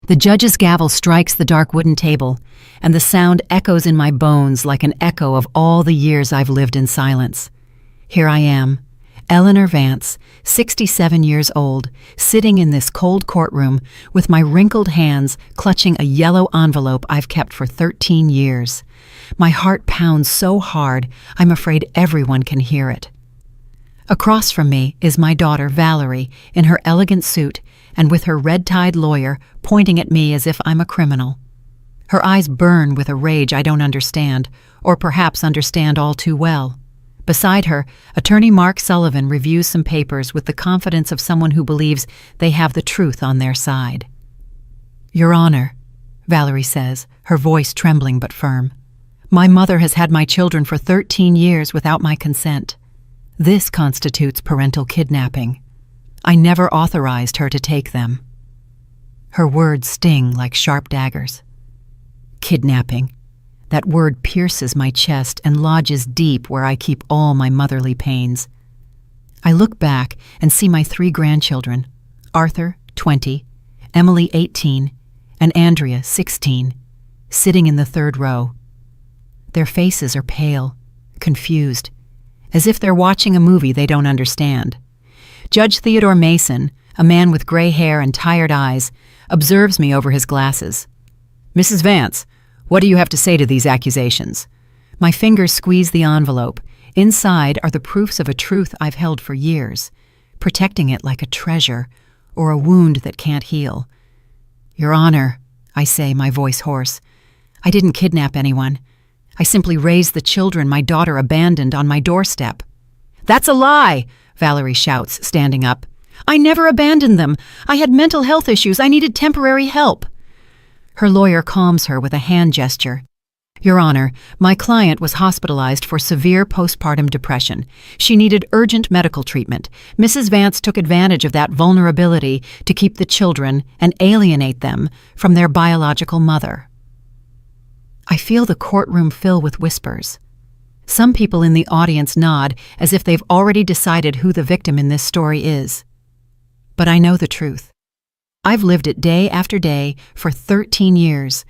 The judge's gavel strikes the dark wooden table, and the sound echoes in my bones like an echo of all the years I've lived in silence. Here I am, Eleanor Vance, 67 years old, sitting in this cold courtroom with my wrinkled hands clutching a yellow envelope I've kept for 13 years. My heart pounds so hard, I'm afraid everyone can hear it. Across from me is my daughter, Valerie, in her elegant suit and with her red-tied lawyer pointing at me as if I'm a criminal. Her eyes burn with a rage I don't understand, or perhaps understand all too well. Beside her, Attorney Mark Sullivan reviews some papers with the confidence of someone who believes they have the truth on their side. "Your Honor," Valerie says, her voice trembling but firm, "my mother has had my children for 13 years without my consent. This constitutes parental kidnapping. I never authorized her to take them." Her words sting like sharp daggers. Kidnapping. That word pierces my chest and lodges deep where I keep all my motherly pains. I look back and see my 3 grandchildren, Arthur, 20, Emily, 18, and Andrea, 16, sitting in the 3rd row. Their faces are pale, confused, as if they're watching a movie they don't understand. Judge Theodore Mason, a man with gray hair and tired eyes, observes me over his glasses. "Mrs. Vance, what do you have to say to these accusations?" My fingers squeeze the envelope. Inside are the proofs of a truth I've held for years, protecting it like a treasure or a wound that can't heal. "Your Honor," I say, my voice hoarse, "I didn't kidnap anyone. I simply raised the children my daughter abandoned on my doorstep." "That's a lie!" Valerie shouts, standing up. "I never abandoned them. I had mental health issues. I needed temporary help." Her lawyer calms her with a hand gesture. "Your Honor, my client was hospitalized for severe postpartum depression. She needed urgent medical treatment. Mrs. Vance took advantage of that vulnerability to keep the children and alienate them from their biological mother." I feel the courtroom fill with whispers. Some people in the audience nod as if they've already decided who the victim in this story is. But I know the truth. I've lived it day after day for 13 years.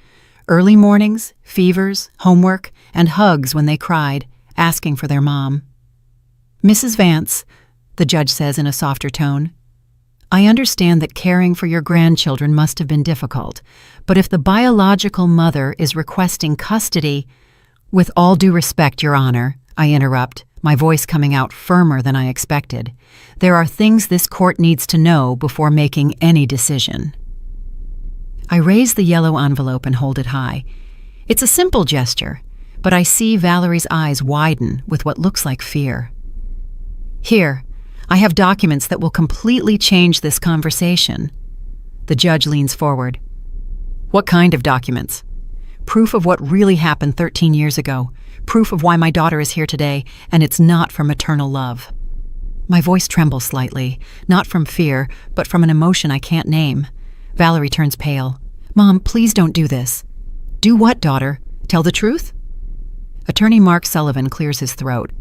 Early mornings, fevers, homework, and hugs when they cried, asking for their mom. "Mrs. Vance," the judge says in a softer tone, "I understand that caring for your grandchildren must have been difficult, but if the biological mother is requesting custody—" "With all due respect, Your Honor," I interrupt, my voice coming out firmer than I expected, "there are things this court needs to know before making any decision." I raise the yellow envelope and hold it high. It's a simple gesture, but I see Valerie's eyes widen with what looks like fear. "Here, I have documents that will completely change this conversation." The judge leans forward. "What kind of documents?" "Proof of what really happened 13 years ago. Proof of why my daughter is here today, and it's not for maternal love." My voice trembles slightly, not from fear, but from an emotion I can't name. Valerie turns pale. "Mom, please don't do this." "Do what, daughter? Tell the truth?" Attorney Mark Sullivan clears his throat.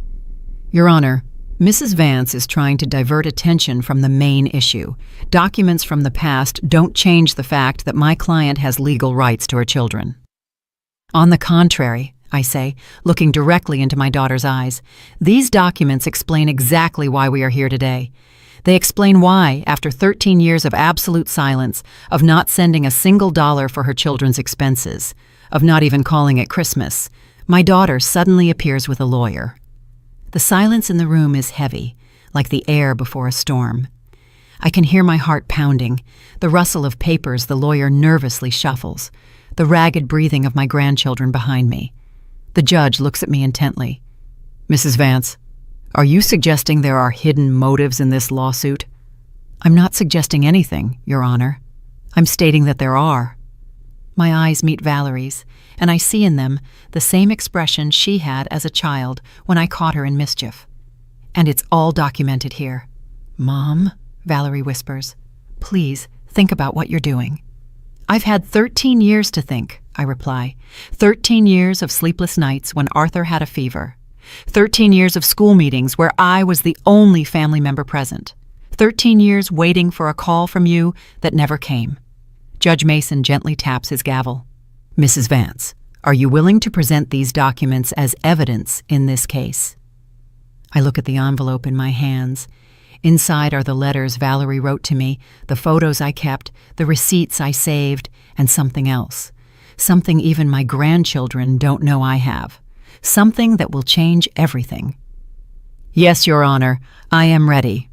"Your Honor, Mrs. Vance is trying to divert attention from the main issue. Documents from the past don't change the fact that my client has legal rights to her children." "On the contrary," I say, looking directly into my daughter's eyes, "these documents explain exactly why we are here today. They explain why, after 13 years of absolute silence, of not sending a single dollar for her children's expenses, of not even calling it Christmas, my daughter suddenly appears with a lawyer." The silence in the room is heavy, like the air before a storm. I can hear my heart pounding, the rustle of papers the lawyer nervously shuffles, the ragged breathing of my grandchildren behind me. The judge looks at me intently. "Mrs. Vance, are you suggesting there are hidden motives in this lawsuit?" "I'm not suggesting anything, Your Honor. I'm stating that there are." My eyes meet Valerie's, and I see in them the same expression she had as a child when I caught her in mischief. "And it's all documented here." "Mom," Valerie whispers, "please think about what you're doing." "I've had 13 years to think," I reply. 13 years of sleepless nights when Arthur had a fever. 13 years of school meetings where I was the only family member present. 13 years waiting for a call from you that never came. Judge Mason gently taps his gavel. Mrs. Vance, are you willing to present these documents as evidence in this case? I look at the envelope in my hands. Inside are the letters Valerie wrote to me, the photos I kept, the receipts I saved, and something else. Something even my grandchildren don't know I have. Something that will change everything. Yes, Your Honor, I am ready.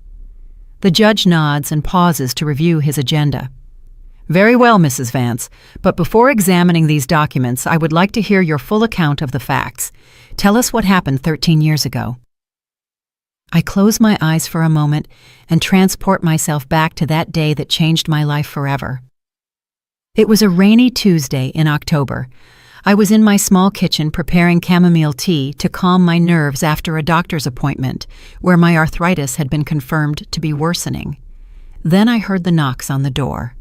The judge nods and pauses to review his agenda. Very well, Mrs. Vance, but before examining these documents, I would like to hear your full account of the facts. Tell us what happened 13 years ago. I close my eyes for a moment and transport myself back to that day that changed my life forever. It was a rainy Tuesday in October. I was in my small kitchen preparing chamomile tea to calm my nerves after a doctor's appointment where my arthritis had been confirmed to be worsening. Then I heard the knocks on the door.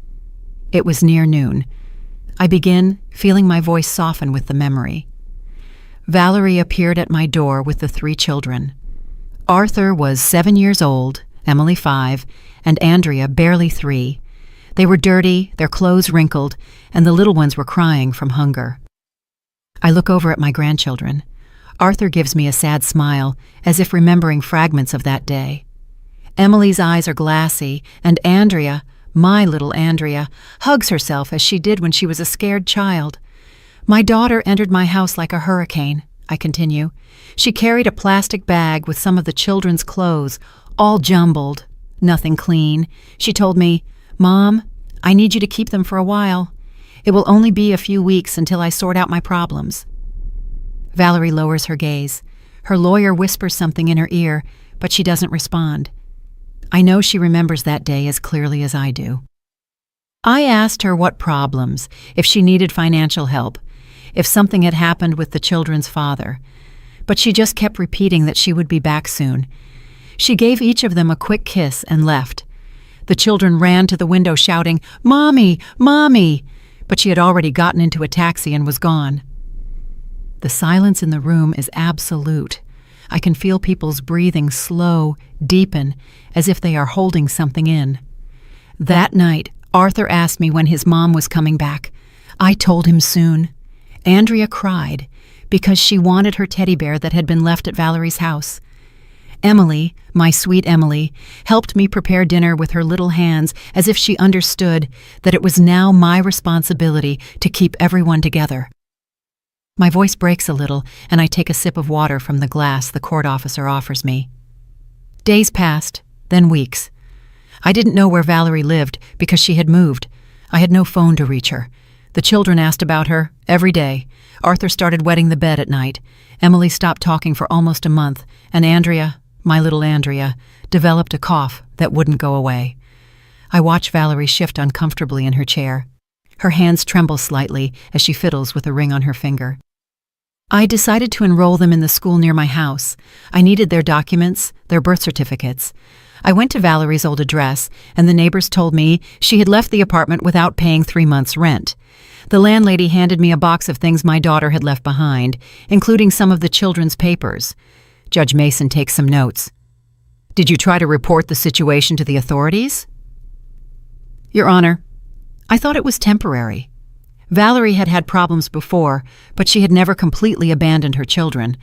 It was near noon. I begin feeling my voice soften with the memory. Valerie appeared at my door with the 3 children. Arthur was 7 years old, Emily 5, and Andrea barely 3. They were dirty, their clothes wrinkled, and the little ones were crying from hunger. I look over at my grandchildren. Arthur gives me a sad smile, as if remembering fragments of that day. Emily's eyes are glassy, and Andrea, my little Andrea, hugs herself as she did when she was a scared child. My daughter entered my house like a hurricane, I continue. She carried a plastic bag with some of the children's clothes, all jumbled, nothing clean. She told me, "Mom, I need you to keep them for a while. It will only be a few weeks until I sort out my problems." Valerie lowers her gaze. Her lawyer whispers something in her ear, but she doesn't respond. I know she remembers that day as clearly as I do. I asked her what problems, if she needed financial help, if something had happened with the children's father, but she just kept repeating that she would be back soon. She gave each of them a quick kiss and left. The children ran to the window shouting, "Mommy, Mommy!" but she had already gotten into a taxi and was gone. The silence in the room is absolute. I can feel people's breathing slow, deepen, as if they are holding something in. That night, Arthur asked me when his mom was coming back. I told him soon. Andrea cried because she wanted her teddy bear that had been left at Valerie's house. Emily, my sweet Emily, helped me prepare dinner with her little hands as if she understood that it was now my responsibility to keep everyone together. My voice breaks a little, and I take a sip of water from the glass the court officer offers me. Days passed, then weeks. I didn't know where Valerie lived because she had moved. I had no phone to reach her. The children asked about her every day. Arthur started wetting the bed at night. Emily stopped talking for almost a month, and Andrea, my little Andrea, developed a cough that wouldn't go away. I watch Valerie shift uncomfortably in her chair. Her hands tremble slightly as she fiddles with a ring on her finger. I decided to enroll them in the school near my house. I needed their documents, their birth certificates. I went to Valerie's old address, and the neighbors told me she had left the apartment without paying 3 months' rent. The landlady handed me a box of things my daughter had left behind, including some of the children's papers. Judge Mason takes some notes. "Did you try to report the situation to the authorities?" "Your Honor, I thought it was temporary. Valerie had had problems before, but she had never completely abandoned her children.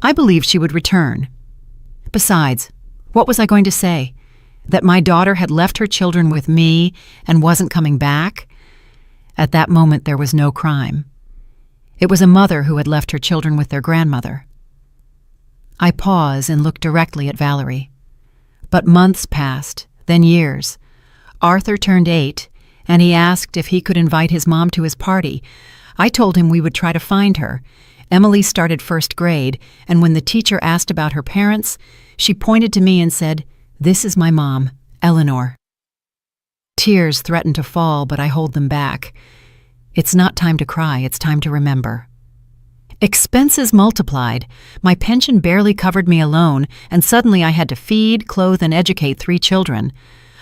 I believed she would return. Besides, what was I going to say? That my daughter had left her children with me and wasn't coming back? At that moment, there was no crime. It was a mother who had left her children with their grandmother." I pause and look directly at Valerie. But months passed, then years. Arthur turned 8, and he asked if he could invite his mom to his party. I told him we would try to find her. Emily started 1st grade, and when the teacher asked about her parents, she pointed to me and said, "This is my mom, Eleanor." Tears threaten to fall, but I hold them back. It's not time to cry, it's time to remember. Expenses multiplied. My pension barely covered me alone, and suddenly I had to feed, clothe, and educate 3 children.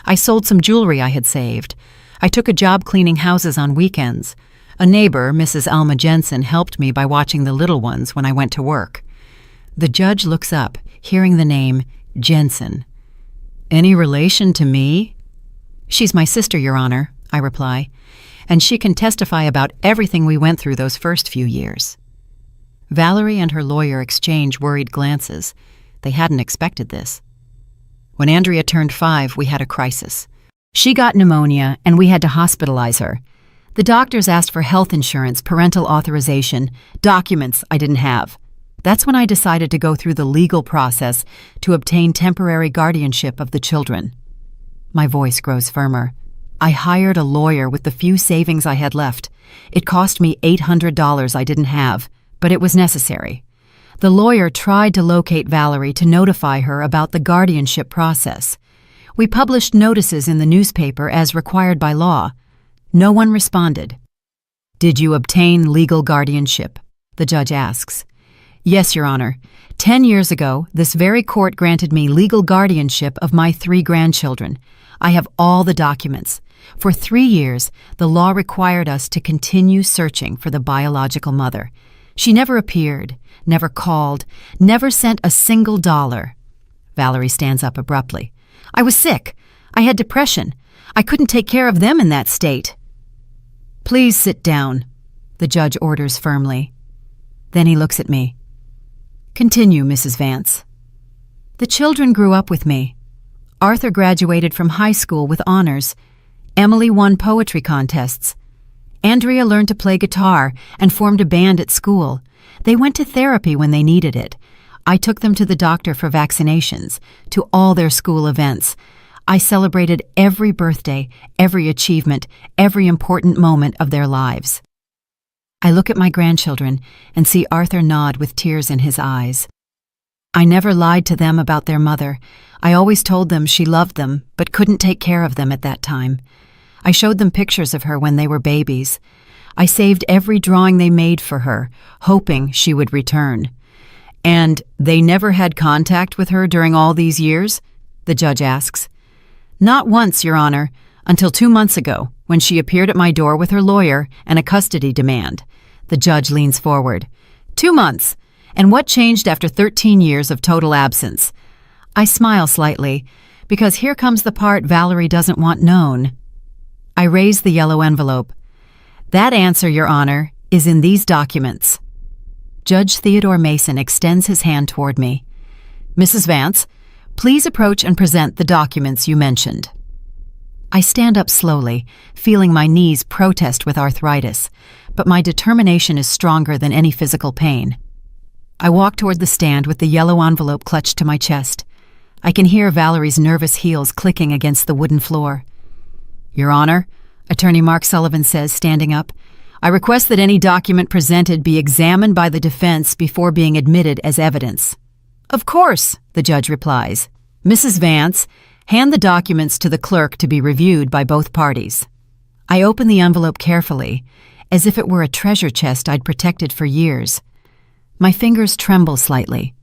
I sold some jewelry I had saved. I took a job cleaning houses on weekends. A neighbor, Mrs. Alma Jensen, helped me by watching the little ones when I went to work. The judge looks up, hearing the name Jensen. "Any relation to me?" "She's my sister, Your Honor," I reply. and she can testify about everything we went through those first few years." Valerie and her lawyer exchange worried glances. They hadn't expected this. When Andrea turned 5, we had a crisis. She got pneumonia, and we had to hospitalize her. The doctors asked for health insurance, parental authorization, documents I didn't have. That's when I decided to go through the legal process to obtain temporary guardianship of the children. My voice grows firmer. I hired a lawyer with the few savings I had left. It cost me $800 I didn't have, but it was necessary. The lawyer tried to locate Valerie to notify her about the guardianship process. We published notices in the newspaper as required by law. No one responded. "Did you obtain legal guardianship?" the judge asks. "Yes, Your Honor. 10 years ago, this very court granted me legal guardianship of my 3 grandchildren. I have all the documents. For 3 years, the law required us to continue searching for the biological mother. She never appeared, never called, never sent a single dollar." Valerie stands up abruptly. "I was sick. I had depression. I couldn't take care of them in that state." "Please sit down," the judge orders firmly. Then he looks at me. "Continue, Mrs. Vance." "The children grew up with me. Arthur graduated from high school with honors. Emily won poetry contests. Andrea learned to play guitar and formed a band at school. They went to therapy when they needed it. I took them to the doctor for vaccinations, to all their school events. I celebrated every birthday, every achievement, every important moment of their lives." I look at my grandchildren and see Arthur nod with tears in his eyes. "I never lied to them about their mother. I always told them she loved them, but couldn't take care of them at that time. I showed them pictures of her when they were babies. I saved every drawing they made for her, hoping she would return." "And they never had contact with her during all these years?" the judge asks. "Not once, Your Honor, until 2 months ago, when she appeared at my door with her lawyer and a custody demand." The judge leans forward. 2 months? And what changed after 13 years of total absence?" I smile slightly, because here comes the part Valerie doesn't want known. I raise the yellow envelope. "That answer, Your Honor, is in these documents." Judge Theodore Mason extends his hand toward me. "Mrs. Vance, please approach and present the documents you mentioned." I stand up slowly, feeling my knees protest with arthritis, but my determination is stronger than any physical pain. I walk toward the stand with the yellow envelope clutched to my chest. I can hear Valerie's nervous heels clicking against the wooden floor. "Your Honor," Attorney Mark Sullivan says, standing up, "I request that any document presented be examined by the defense before being admitted as evidence." "Of course," the judge replies. "Mrs. Vance, hand the documents to the clerk to be reviewed by both parties." I open the envelope carefully, as if it were a treasure chest I'd protected for years. My fingers tremble slightly,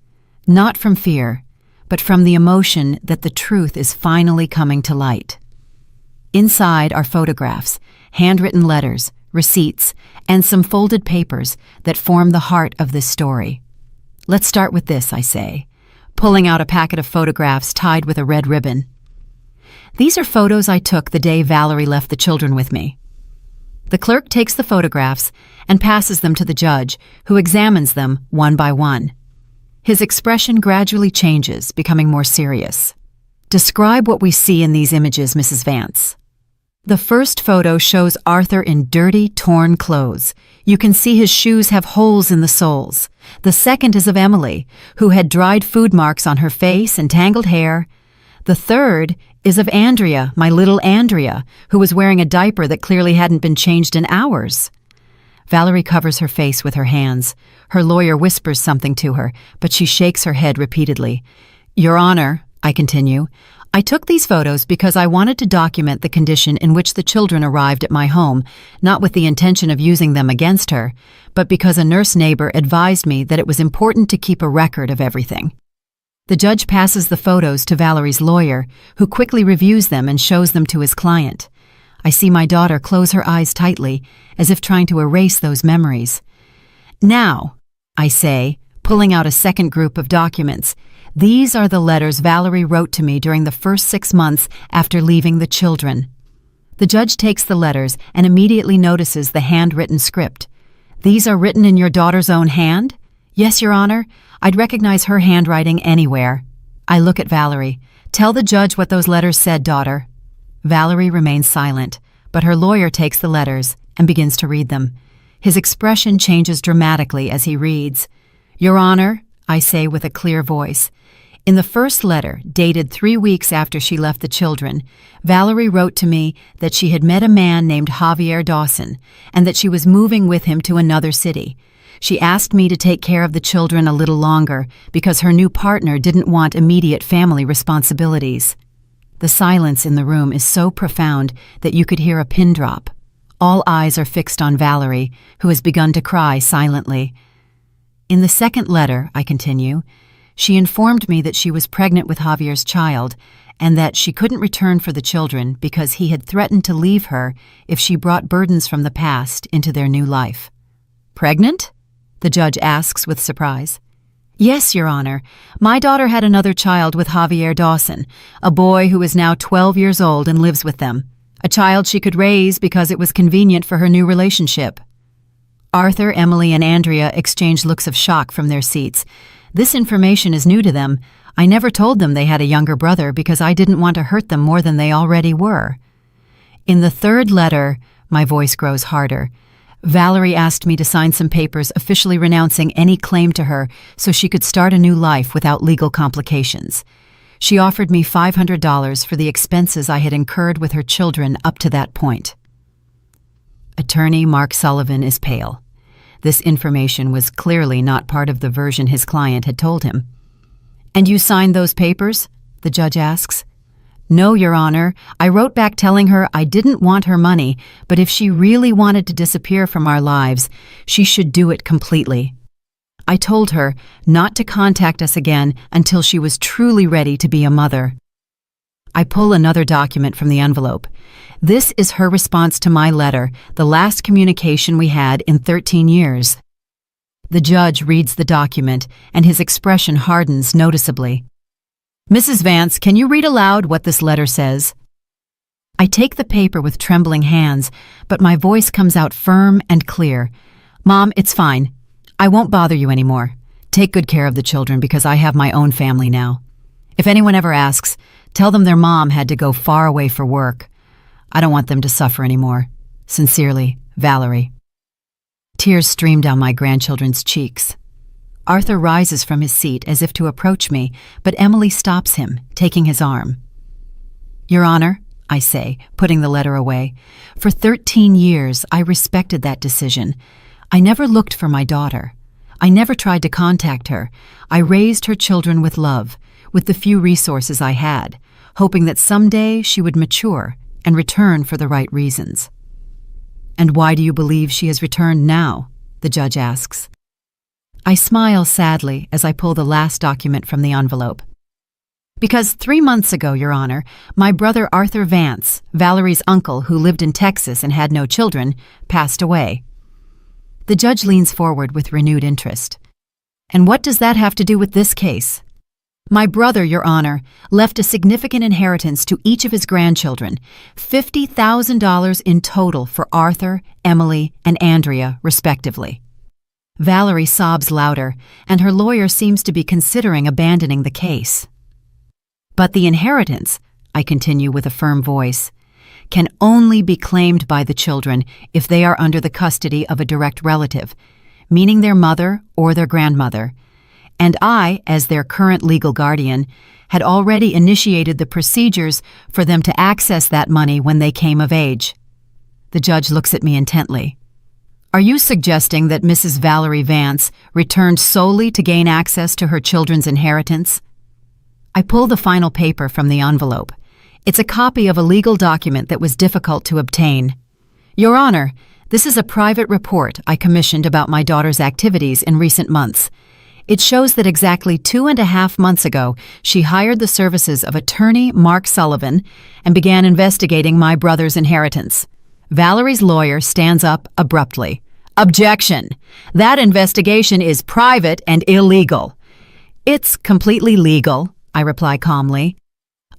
not from fear, but from the emotion that the truth is finally coming to light. Inside are photographs, handwritten letters, receipts, and some folded papers that form the heart of this story. "Let's start with this," I say, pulling out a packet of photographs tied with a red ribbon. "These are photos I took the day Valerie left the children with me." The clerk takes the photographs and passes them to the judge, who examines them one by one. His expression gradually changes, becoming more serious. "Describe what we see in these images, Mrs. Vance." The first photo shows Arthur in dirty, torn clothes. You can see his shoes have holes in the soles. The second is of Emily, who had dried food marks on her face and tangled hair. The third is of Andrea, my little Andrea, who was wearing a diaper that clearly hadn't been changed in hours. Valerie covers her face with her hands. Her lawyer whispers something to her, but she shakes her head repeatedly. "Your Honor," I continue, "I took these photos because I wanted to document the condition in which the children arrived at my home, not with the intention of using them against her, but because a nurse neighbor advised me that it was important to keep a record of everything." The judge passes the photos to Valerie's lawyer, who quickly reviews them and shows them to his client. I see my daughter close her eyes tightly, as if trying to erase those memories. "Now," I say, pulling out a second group of documents, "these are the letters Valerie wrote to me during the first 6 months after leaving the children." The judge takes the letters and immediately notices the handwritten script. "These are written in your daughter's own hand?" "Yes, Your Honor. I'd recognize her handwriting anywhere." I look at Valerie. "Tell the judge what those letters said, daughter." Valerie remains silent, but her lawyer takes the letters and begins to read them. His expression changes dramatically as he reads. "Your Honor," I say with a clear voice, "in the first letter, dated 3 weeks after she left the children, Valerie wrote to me that she had met a man named Javier Dawson and that she was moving with him to another city. She asked me to take care of the children a little longer because her new partner didn't want immediate family responsibilities." The silence in the room is so profound that you could hear a pin drop. All eyes are fixed on Valerie, who has begun to cry silently. "In the second letter," I continue, "she informed me that she was pregnant with Javier's child and that she couldn't return for the children because he had threatened to leave her if she brought burdens from the past into their new life." "Pregnant?" the judge asks with surprise. "Yes, Your Honor. My daughter had another child with Javier Dawson, a boy who is now 12 years old and lives with them. A child she could raise because it was convenient for her new relationship." Arthur, Emily, and Andrea exchange looks of shock from their seats. This information is new to them. I never told them they had a younger brother because I didn't want to hurt them more than they already were. In the third letter, my voice grows harder. Valerie asked me to sign some papers officially renouncing any claim to her so she could start a new life without legal complications. She offered me $500 for the expenses I had incurred with her children up to that point. Attorney Mark Sullivan is pale. This information was clearly not part of the version his client had told him. "And you signed those papers?" the judge asks. "No, Your Honor. I wrote back telling her I didn't want her money, but if she really wanted to disappear from our lives, she should do it completely. I told her not to contact us again until she was truly ready to be a mother." I pull another document from the envelope. This is her response to my letter, the last communication we had in 13 years. The judge reads the document, and his expression hardens noticeably. "Mrs. Vance, can you read aloud what this letter says?" I take the paper with trembling hands, but my voice comes out firm and clear. "Mom, it's fine. I won't bother you anymore. Take good care of the children because I have my own family now. If anyone ever asks, tell them their mom had to go far away for work. I don't want them to suffer anymore. Sincerely, Valerie." Tears stream down my grandchildren's cheeks. Arthur rises from his seat as if to approach me, but Emily stops him, taking his arm. "Your Honor," I say, putting the letter away, "for 13 years I respected that decision. I never looked for my daughter. I never tried to contact her. I raised her children with love, with the few resources I had, hoping that someday she would mature and return for the right reasons." "And why do you believe she has returned now?" the judge asks. I smile sadly as I pull the last document from the envelope. "Because 3 months ago, Your Honor, my brother Arthur Vance, Valerie's uncle who lived in Texas and had no children, passed away." The judge leans forward with renewed interest. "And what does that have to do with this case?" "My brother, Your Honor, left a significant inheritance to each of his grandchildren, $50,000 in total for Arthur, Emily, and Andrea, respectively." Valerie sobs louder, and her lawyer seems to be considering abandoning the case. "But the inheritance," I continue with a firm voice, "can only be claimed by the children if they are under the custody of a direct relative, meaning their mother or their grandmother. And I, as their current legal guardian, had already initiated the procedures for them to access that money when they came of age." The judge looks at me intently. "Are you suggesting that Mrs. Valerie Vance returned solely to gain access to her children's inheritance?" I pull the final paper from the envelope. It's a copy of a legal document that was difficult to obtain. "Your Honor, this is a private report I commissioned about my daughter's activities in recent months. It shows that exactly 2.5 months ago, she hired the services of attorney Mark Sullivan and began investigating my brother's inheritance." Valerie's lawyer stands up abruptly. "Objection! That investigation is private and illegal." "It's completely legal," I reply calmly.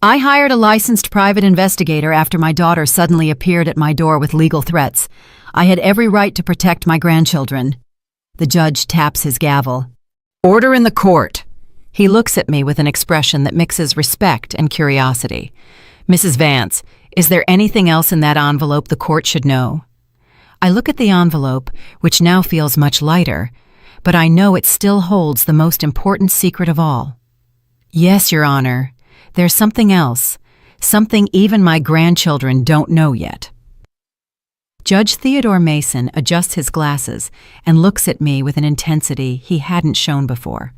I hired a licensed private investigator after my daughter suddenly appeared at my door with legal threats. I had every right to protect my grandchildren. The judge taps his gavel. Order in the court. He looks at me with an expression that mixes respect and curiosity. Mrs. Vance, is there anything else in that envelope the court should know? I look at the envelope, which now feels much lighter, but I know it still holds the most important secret of all. Yes, Your Honor. There's something else, something even my grandchildren don't know yet. Judge Theodore Mason adjusts his glasses and looks at me with an intensity he hadn't shown before.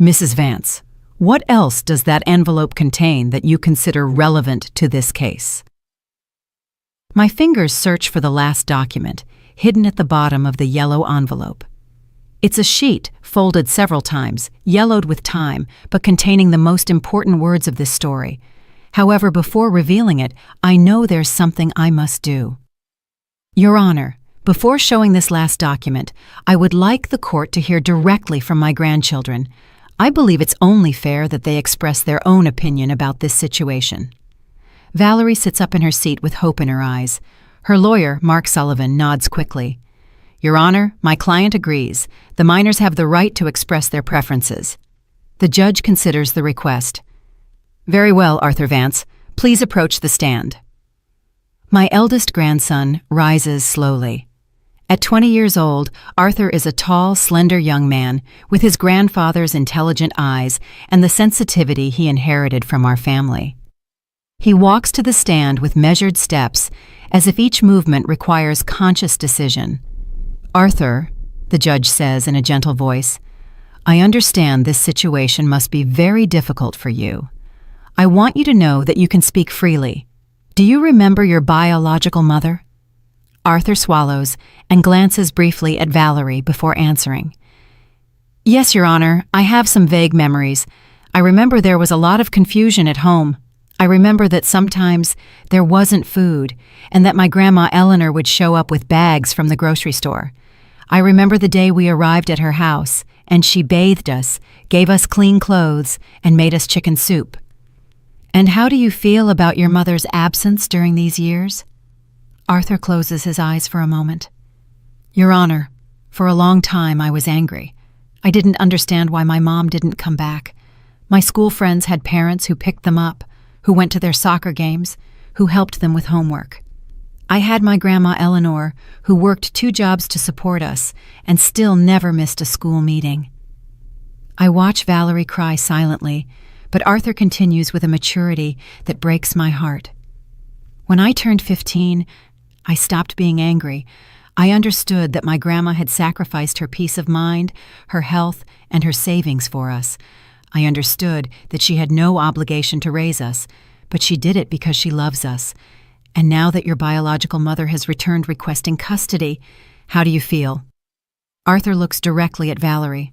Mrs. Vance, what else does that envelope contain that you consider relevant to this case? My fingers search for the last document, hidden at the bottom of the yellow envelope. It's a sheet, folded several times, yellowed with time, but containing the most important words of this story. However, before revealing it, I know there's something I must do. Your Honor, before showing this last document, I would like the court to hear directly from my grandchildren. I believe it's only fair that they express their own opinion about this situation. Valerie sits up in her seat with hope in her eyes. Her lawyer, Mark Sullivan, nods quickly. Your Honor, my client agrees. The minors have the right to express their preferences. The judge considers the request. Very well, Arthur Vance. Please approach the stand. My eldest grandson rises slowly. At 20 years old, Arthur is a tall, slender young man with his grandfather's intelligent eyes and the sensitivity he inherited from our family. He walks to the stand with measured steps, as if each movement requires conscious decision. Arthur, the judge says in a gentle voice, I understand this situation must be very difficult for you. I want you to know that you can speak freely. Do you remember your biological mother? Arthur swallows and glances briefly at Valerie before answering. Yes, Your Honor, I have some vague memories. I remember there was a lot of confusion at home. I remember that sometimes there wasn't food and that my grandma Eleanor would show up with bags from the grocery store. I remember the day we arrived at her house and she bathed us, gave us clean clothes, and made us chicken soup. And how do you feel about your mother's absence during these years? Arthur closes his eyes for a moment. Your Honor, for a long time I was angry. I didn't understand why my mom didn't come back. My school friends had parents who picked them up, who went to their soccer games, who helped them with homework. I had my grandma Eleanor, who worked 2 jobs to support us and still never missed a school meeting. I watch Valerie cry silently, but Arthur continues with a maturity that breaks my heart. When I turned 15, I stopped being angry. I understood that my grandma had sacrificed her peace of mind, her health, and her savings for us. I understood that she had no obligation to raise us, but she did it because she loves us. And now that your biological mother has returned requesting custody, how do you feel? Arthur looks directly at Valerie.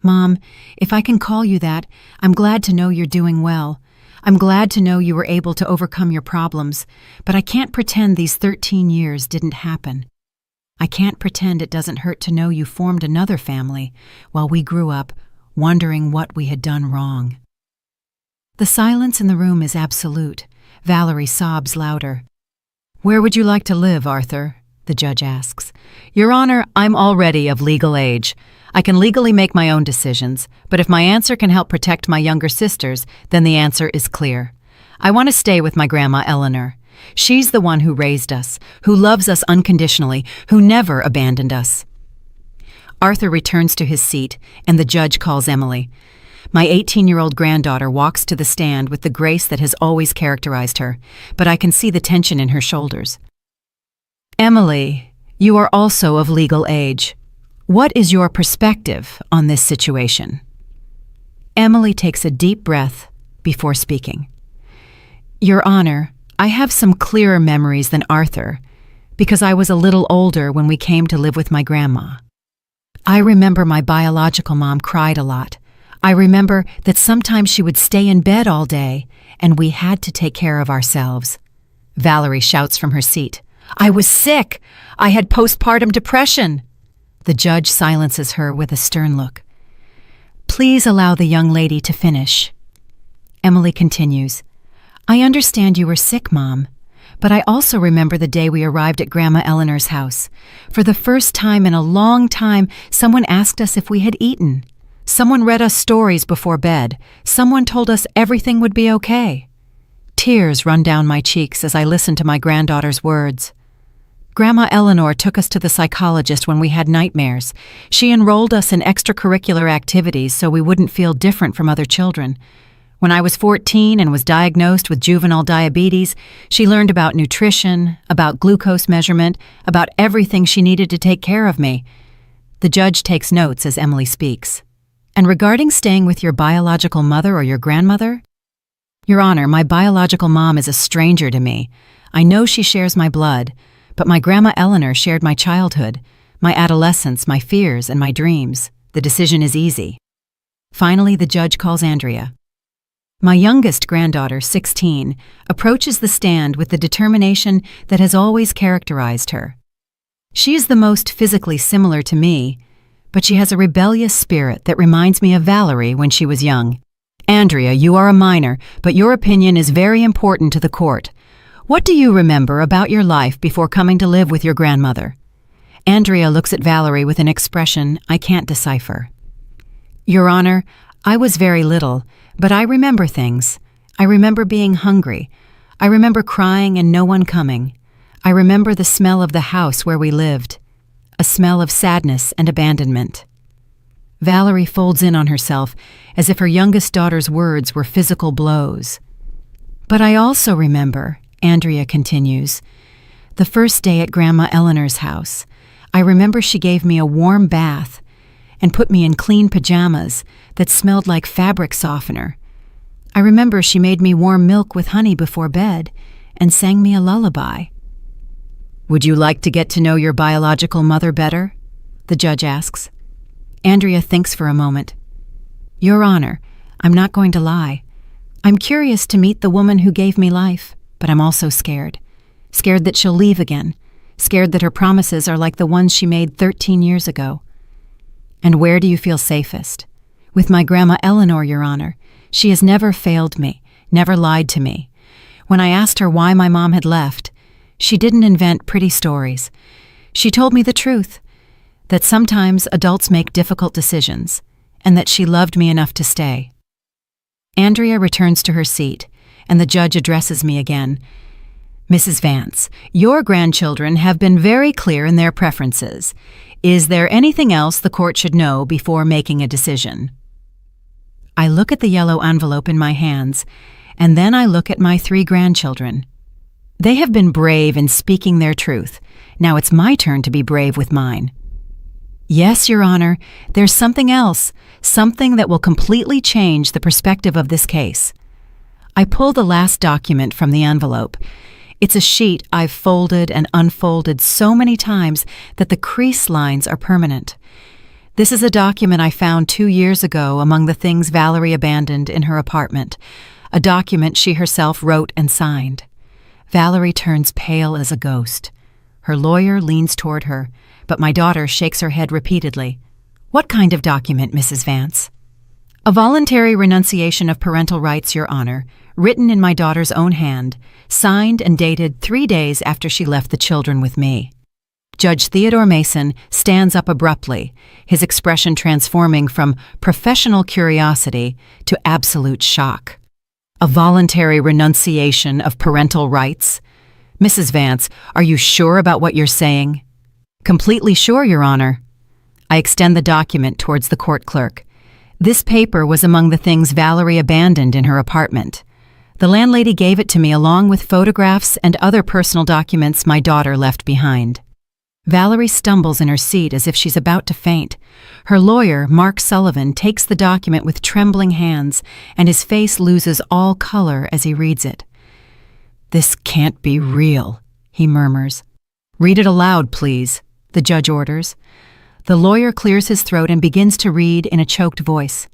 Mom, if I can call you that, I'm glad to know you're doing well. I'm glad to know you were able to overcome your problems, but I can't pretend these 13 years didn't happen. I can't pretend it doesn't hurt to know you formed another family while we grew up, wondering what we had done wrong. The silence in the room is absolute. Valerie sobs louder. Where would you like to live, Arthur? The judge asks. Your Honor, I'm already of legal age. I can legally make my own decisions, but if my answer can help protect my younger sisters, then the answer is clear. I want to stay with my grandma Eleanor. She's the one who raised us, who loves us unconditionally, who never abandoned us. Arthur returns to his seat, and the judge calls Emily. My 18-year-old granddaughter walks to the stand with the grace that has always characterized her, but I can see the tension in her shoulders. Emily, you are also of legal age. What is your perspective on this situation? Emily takes a deep breath before speaking. Your Honor, I have some clearer memories than Arthur, because I was a little older when we came to live with my grandma. I remember my biological mom cried a lot. I remember that sometimes she would stay in bed all day, and we had to take care of ourselves. Valerie shouts from her seat. I was sick. I had postpartum depression. The judge silences her with a stern look. Please allow the young lady to finish. Emily continues, I understand you were sick, Mom, but I also remember the day we arrived at Grandma Eleanor's house. For the first time in a long time, someone asked us if we had eaten. Someone read us stories before bed. Someone told us everything would be okay. Tears run down my cheeks as I listen to my granddaughter's words. Grandma Eleanor took us to the psychologist when we had nightmares. She enrolled us in extracurricular activities so we wouldn't feel different from other children. When I was 14 and was diagnosed with juvenile diabetes, she learned about nutrition, about glucose measurement, about everything she needed to take care of me. The judge takes notes as Emily speaks. And regarding staying with your biological mother or your grandmother? Your Honor, my biological mom is a stranger to me. I know she shares my blood, but my Grandma Eleanor shared my childhood, my adolescence, my fears, and my dreams. The decision is easy. Finally, the judge calls Andrea. My youngest granddaughter, 16, approaches the stand with the determination that has always characterized her. She is the most physically similar to me, but she has a rebellious spirit that reminds me of Valerie when she was young. Andrea, you are a minor, but your opinion is very important to the court. What do you remember about your life before coming to live with your grandmother? Andrea looks at Valerie with an expression I can't decipher. Your Honor, I was very little, but I remember things. I remember being hungry. I remember crying and no one coming. I remember the smell of the house where we lived, a smell of sadness and abandonment. Valerie folds in on herself as if her youngest daughter's words were physical blows. But I also remember, Andrea continues, the first day at Grandma Eleanor's house. I remember she gave me a warm bath and put me in clean pajamas that smelled like fabric softener. I remember she made me warm milk with honey before bed and sang me a lullaby. Would you like to get to know your biological mother better? The judge asks. Andrea thinks for a moment. Your Honor, I'm not going to lie. I'm curious to meet the woman who gave me life, but I'm also scared. Scared that she'll leave again. Scared that her promises are like the ones she made 13 years ago. And where do you feel safest? With my Grandma Eleanor, Your Honor. She has never failed me, never lied to me. When I asked her why my mom had left, she didn't invent pretty stories. She told me the truth, that sometimes adults make difficult decisions, and that she loved me enough to stay. Andrea returns to her seat, and the judge addresses me again. Mrs. Vance, your grandchildren have been very clear in their preferences. Is there anything else the court should know before making a decision? I look at the yellow envelope in my hands, and then I look at my 3 grandchildren. They have been brave in speaking their truth. Now it's my turn to be brave with mine. Yes, Your Honor, there's something else, something that will completely change the perspective of this case. I pull the last document from the envelope. It's a sheet I've folded and unfolded so many times that the crease lines are permanent. This is a document I found 2 years ago among the things Valerie abandoned in her apartment, a document she herself wrote and signed. Valerie turns pale as a ghost. Her lawyer leans toward her, but my daughter shakes her head repeatedly. What kind of document, Mrs. Vance? A voluntary renunciation of parental rights, Your Honor, written in my daughter's own hand, signed and dated 3 days after she left the children with me. Judge Theodore Mason stands up abruptly, his expression transforming from professional curiosity to absolute shock. A voluntary renunciation of parental rights? Mrs. Vance, are you sure about what you're saying? Completely sure, Your Honor. I extend the document towards the court clerk. This paper was among the things Valerie abandoned in her apartment. The landlady gave it to me along with photographs and other personal documents my daughter left behind. Valerie stumbles in her seat as if she's about to faint. Her lawyer, Mark Sullivan, takes the document with trembling hands, and his face loses all color as he reads it. This can't be real, he murmurs. Read it aloud, please, the judge orders. The lawyer clears his throat and begins to read in a choked voice.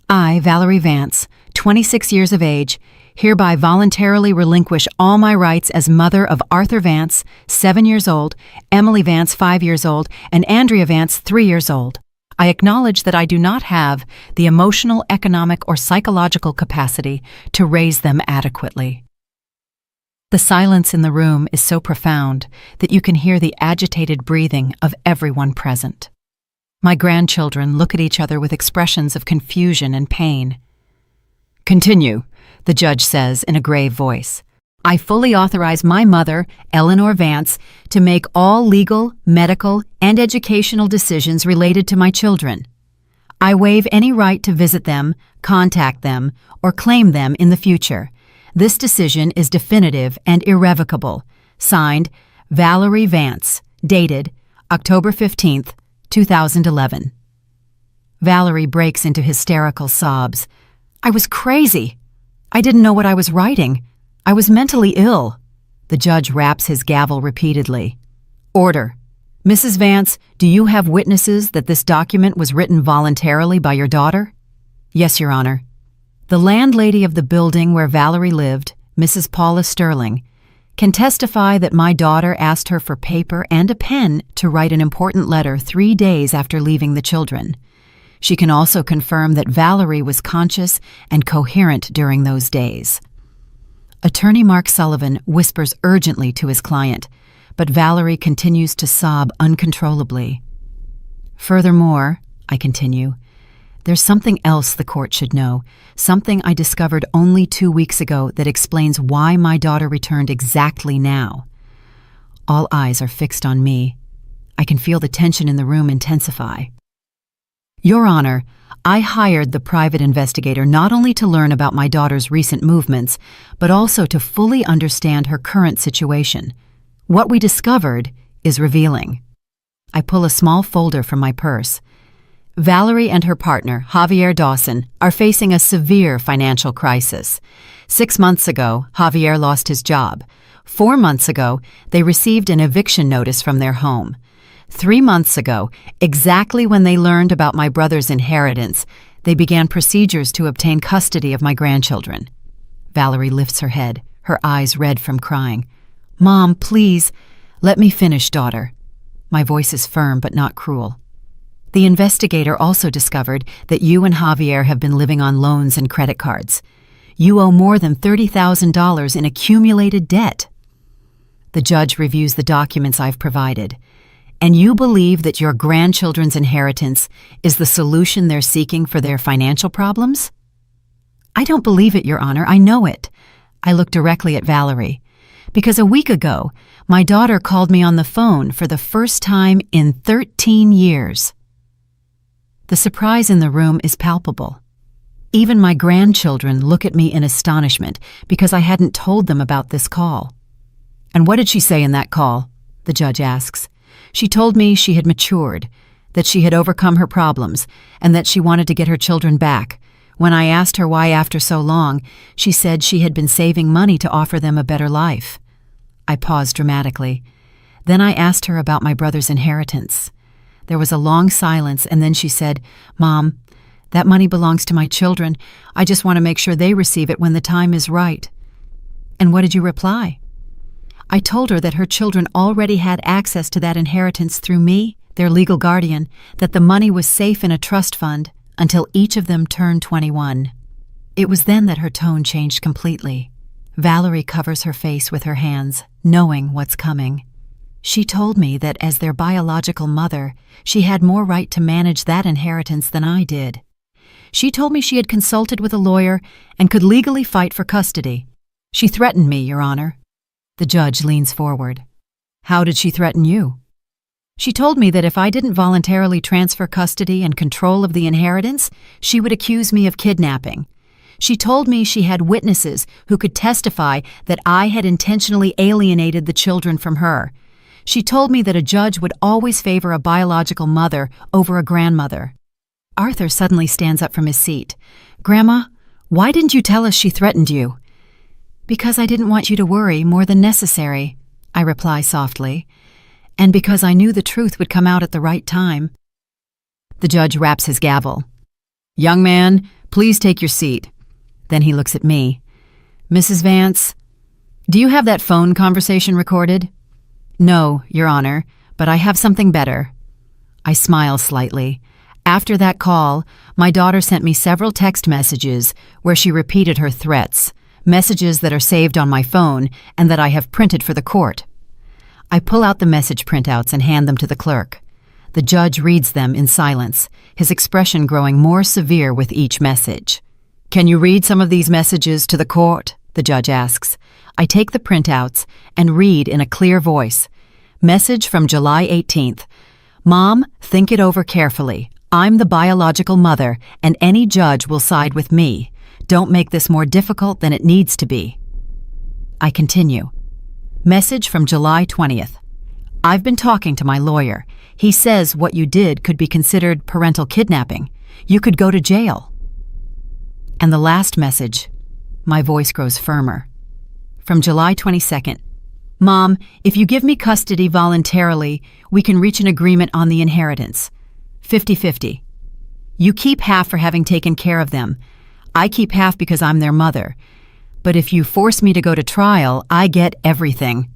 I, Valerie Vance, 26 years of age, hereby voluntarily relinquish all my rights as mother of Arthur Vance, 7 years old, Emily Vance, 5 years old, and Andrea Vance, 3 years old. I acknowledge that I do not have the emotional, economic, or psychological capacity to raise them adequately. The silence in the room is so profound that you can hear the agitated breathing of everyone present. My grandchildren look at each other with expressions of confusion and pain. "Continue," the judge says in a grave voice. "I fully authorize my mother, Eleanor Vance, to make all legal, medical, and educational decisions related to my children. I waive any right to visit them, contact them, or claim them in the future. This decision is definitive and irrevocable. Signed, Valerie Vance, dated October 15th, 2011. Valerie breaks into hysterical sobs. "I was crazy. I didn't know what I was writing. I was mentally ill." The judge raps his gavel repeatedly. "Order. Mrs. Vance, do you have witnesses that this document was written voluntarily by your daughter?" "Yes, Your Honor." "The landlady of the building where Valerie lived, Mrs. Paula Sterling, can testify that my daughter asked her for paper and a pen to write an important letter 3 days after leaving the children. She can also confirm that Valerie was conscious and coherent during those days." Attorney Mark Sullivan whispers urgently to his client, but Valerie continues to sob uncontrollably. "Furthermore," I continue, "there's something else the court should know, something I discovered only 2 weeks ago that explains why my daughter returned exactly now." All eyes are fixed on me. I can feel the tension in the room intensify. "Your Honor, I hired the private investigator not only to learn about my daughter's recent movements, but also to fully understand her current situation. What we discovered is revealing." I pull a small folder from my purse. "Valerie and her partner, Javier Dawson, are facing a severe financial crisis. 6 months ago, Javier lost his job. 4 months ago, they received an eviction notice from their home. 3 months ago, exactly when they learned about my brother's inheritance, they began procedures to obtain custody of my grandchildren." Valerie lifts her head, her eyes red from crying. "Mom, please, let me finish, daughter." My voice is firm but not cruel. "The investigator also discovered that you and Javier have been living on loans and credit cards. You owe more than $30,000 in accumulated debt." The judge reviews the documents I've provided. "And you believe that your grandchildren's inheritance is the solution they're seeking for their financial problems?" "I don't believe it, Your Honor. I know it." I look directly at Valerie. "Because a week ago, my daughter called me on the phone for the first time in 13 years. The surprise in the room is palpable. Even my grandchildren look at me in astonishment because I hadn't told them about this call. "And what did she say in that call?" the judge asks. "She told me she had matured, that she had overcome her problems, and that she wanted to get her children back. When I asked her why after so long, she said she had been saving money to offer them a better life." I paused dramatically. Then I asked her about my brother's inheritance. There was a long silence, and then she said, "Mom, that money belongs to my children. I just want to make sure they receive it when the time is right." "And what did you reply?" I told her that her children already had access to that inheritance through me, their legal guardian, that the money was safe in a trust fund until each of them turned 21. It was then that her tone changed completely. Valerie covers her face with her hands, knowing what's coming. She told me that as their biological mother, she had more right to manage that inheritance than I did. She told me she had consulted with a lawyer and could legally fight for custody. She threatened me, Your Honor. The judge leans forward. "How did she threaten you?" "She told me that if I didn't voluntarily transfer custody and control of the inheritance, she would accuse me of kidnapping. She told me she had witnesses who could testify that I had intentionally alienated the children from her. She told me that a judge would always favor a biological mother over a grandmother." Arthur suddenly stands up from his seat. "Grandma, why didn't you tell us she threatened you?" "Because I didn't want you to worry more than necessary," I reply softly, "and because I knew the truth would come out at the right time." The judge raps his gavel. "Young man, please take your seat." Then he looks at me. "Mrs. Vance, do you have that phone conversation recorded?" "No, Your Honor, but I have something better." I smile slightly. After that call, my daughter sent me several text messages where she repeated her threats, messages that are saved on my phone and that I have printed for the court. I pull out the message printouts and hand them to the clerk. The judge reads them in silence, his expression growing more severe with each message. "Can you read some of these messages to the court?" the judge asks. I take the printouts and read in a clear voice. Message from July 18th. "Mom, think it over carefully. I'm the biological mother, and any judge will side with me. Don't make this more difficult than it needs to be." I continue. Message from July 20th. "I've been talking to my lawyer. He says what you did could be considered parental kidnapping. You could go to jail." And the last message. My voice grows firmer. From July 22nd. "Mom, if you give me custody voluntarily, we can reach an agreement on the inheritance. 50-50. You keep half for having taken care of them. I keep half because I'm their mother. But if you force me to go to trial, I get everything."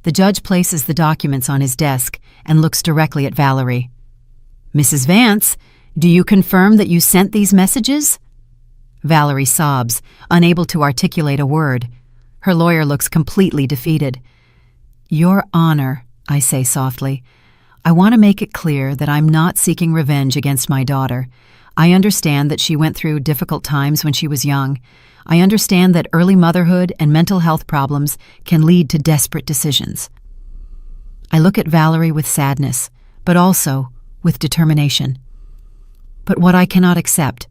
The judge places the documents on his desk and looks directly at Valerie. "Mrs. Vance, do you confirm that you sent these messages?" Valerie sobs, unable to articulate a word. Her lawyer looks completely defeated. "Your Honor," I say softly, "I want to make it clear that I'm not seeking revenge against my daughter. I understand that she went through difficult times when she was young. I understand that early motherhood and mental health problems can lead to desperate decisions." I look at Valerie with sadness, but also with determination. But what I cannot accept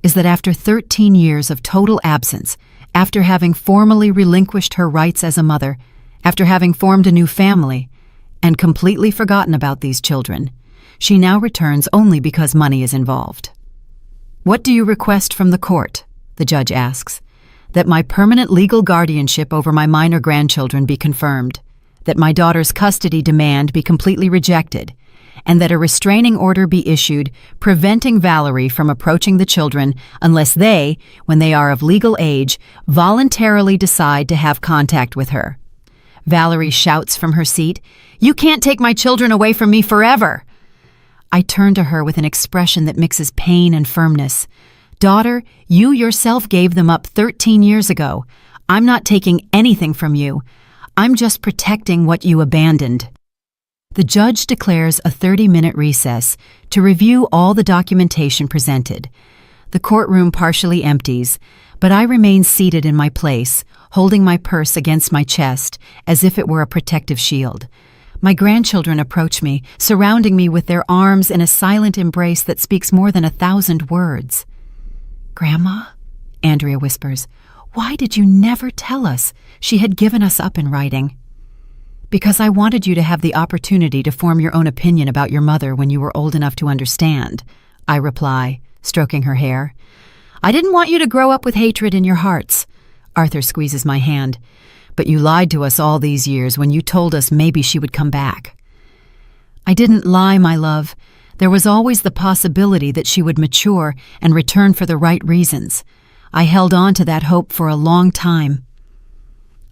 is that after 13 years of total absence, after having formally relinquished her rights as a mother, after having formed a new family, and completely forgotten about these children, she now returns only because money is involved. "What do you request from the court?" the judge asks. "That my permanent legal guardianship over my minor grandchildren be confirmed, that my daughter's custody demand be completely rejected, and that a restraining order be issued preventing Valerie from approaching the children unless they, when they are of legal age, voluntarily decide to have contact with her." Valerie shouts from her seat, "You can't take my children away from me forever!" I turn to her with an expression that mixes pain and firmness. "Daughter, you yourself gave them up 13 years ago. I'm not taking anything from you. I'm just protecting what you abandoned." The judge declares a 30-minute recess to review all the documentation presented. The courtroom partially empties, but I remain seated in my place, holding my purse against my chest as if it were a protective shield. My grandchildren approach me, surrounding me with their arms in a silent embrace that speaks more than 1,000 words. "Grandma," Andrea whispers, "why did you never tell us she had given us up in writing?" "Because I wanted you to have the opportunity to form your own opinion about your mother when you were old enough to understand," I reply, stroking her hair. "I didn't want you to grow up with hatred in your hearts." Arthur squeezes my hand. "But you lied to us all these years when you told us maybe she would come back." "I didn't lie, my love. There was always the possibility that she would mature and return for the right reasons. I held on to that hope for a long time."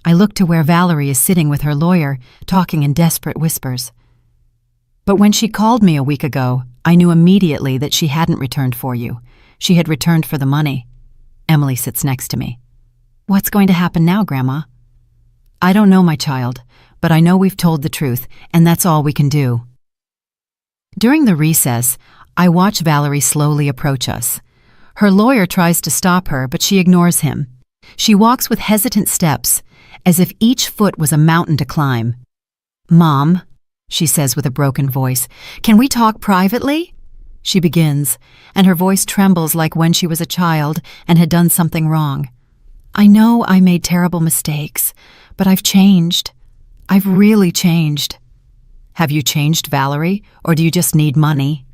I look to where Valerie is sitting with her lawyer, talking in desperate whispers. "But when she called me a week ago, I knew immediately that she hadn't returned for you. She had returned for the money." Emily sits next to me. "What's going to happen now, Grandma?" "I don't know, my child, but I know we've told the truth, and that's all we can do." During the recess, I watch Valerie slowly approach us. Her lawyer tries to stop her, but she ignores him. She walks with hesitant steps, as if each foot was a mountain to climb. "Mom," she says with a broken voice, "can we talk privately?" She begins, and her voice trembles like when she was a child and had done something wrong. "I know I made terrible mistakes, but I've changed. I've really changed." "Have you changed, Valerie, or do you just need money?"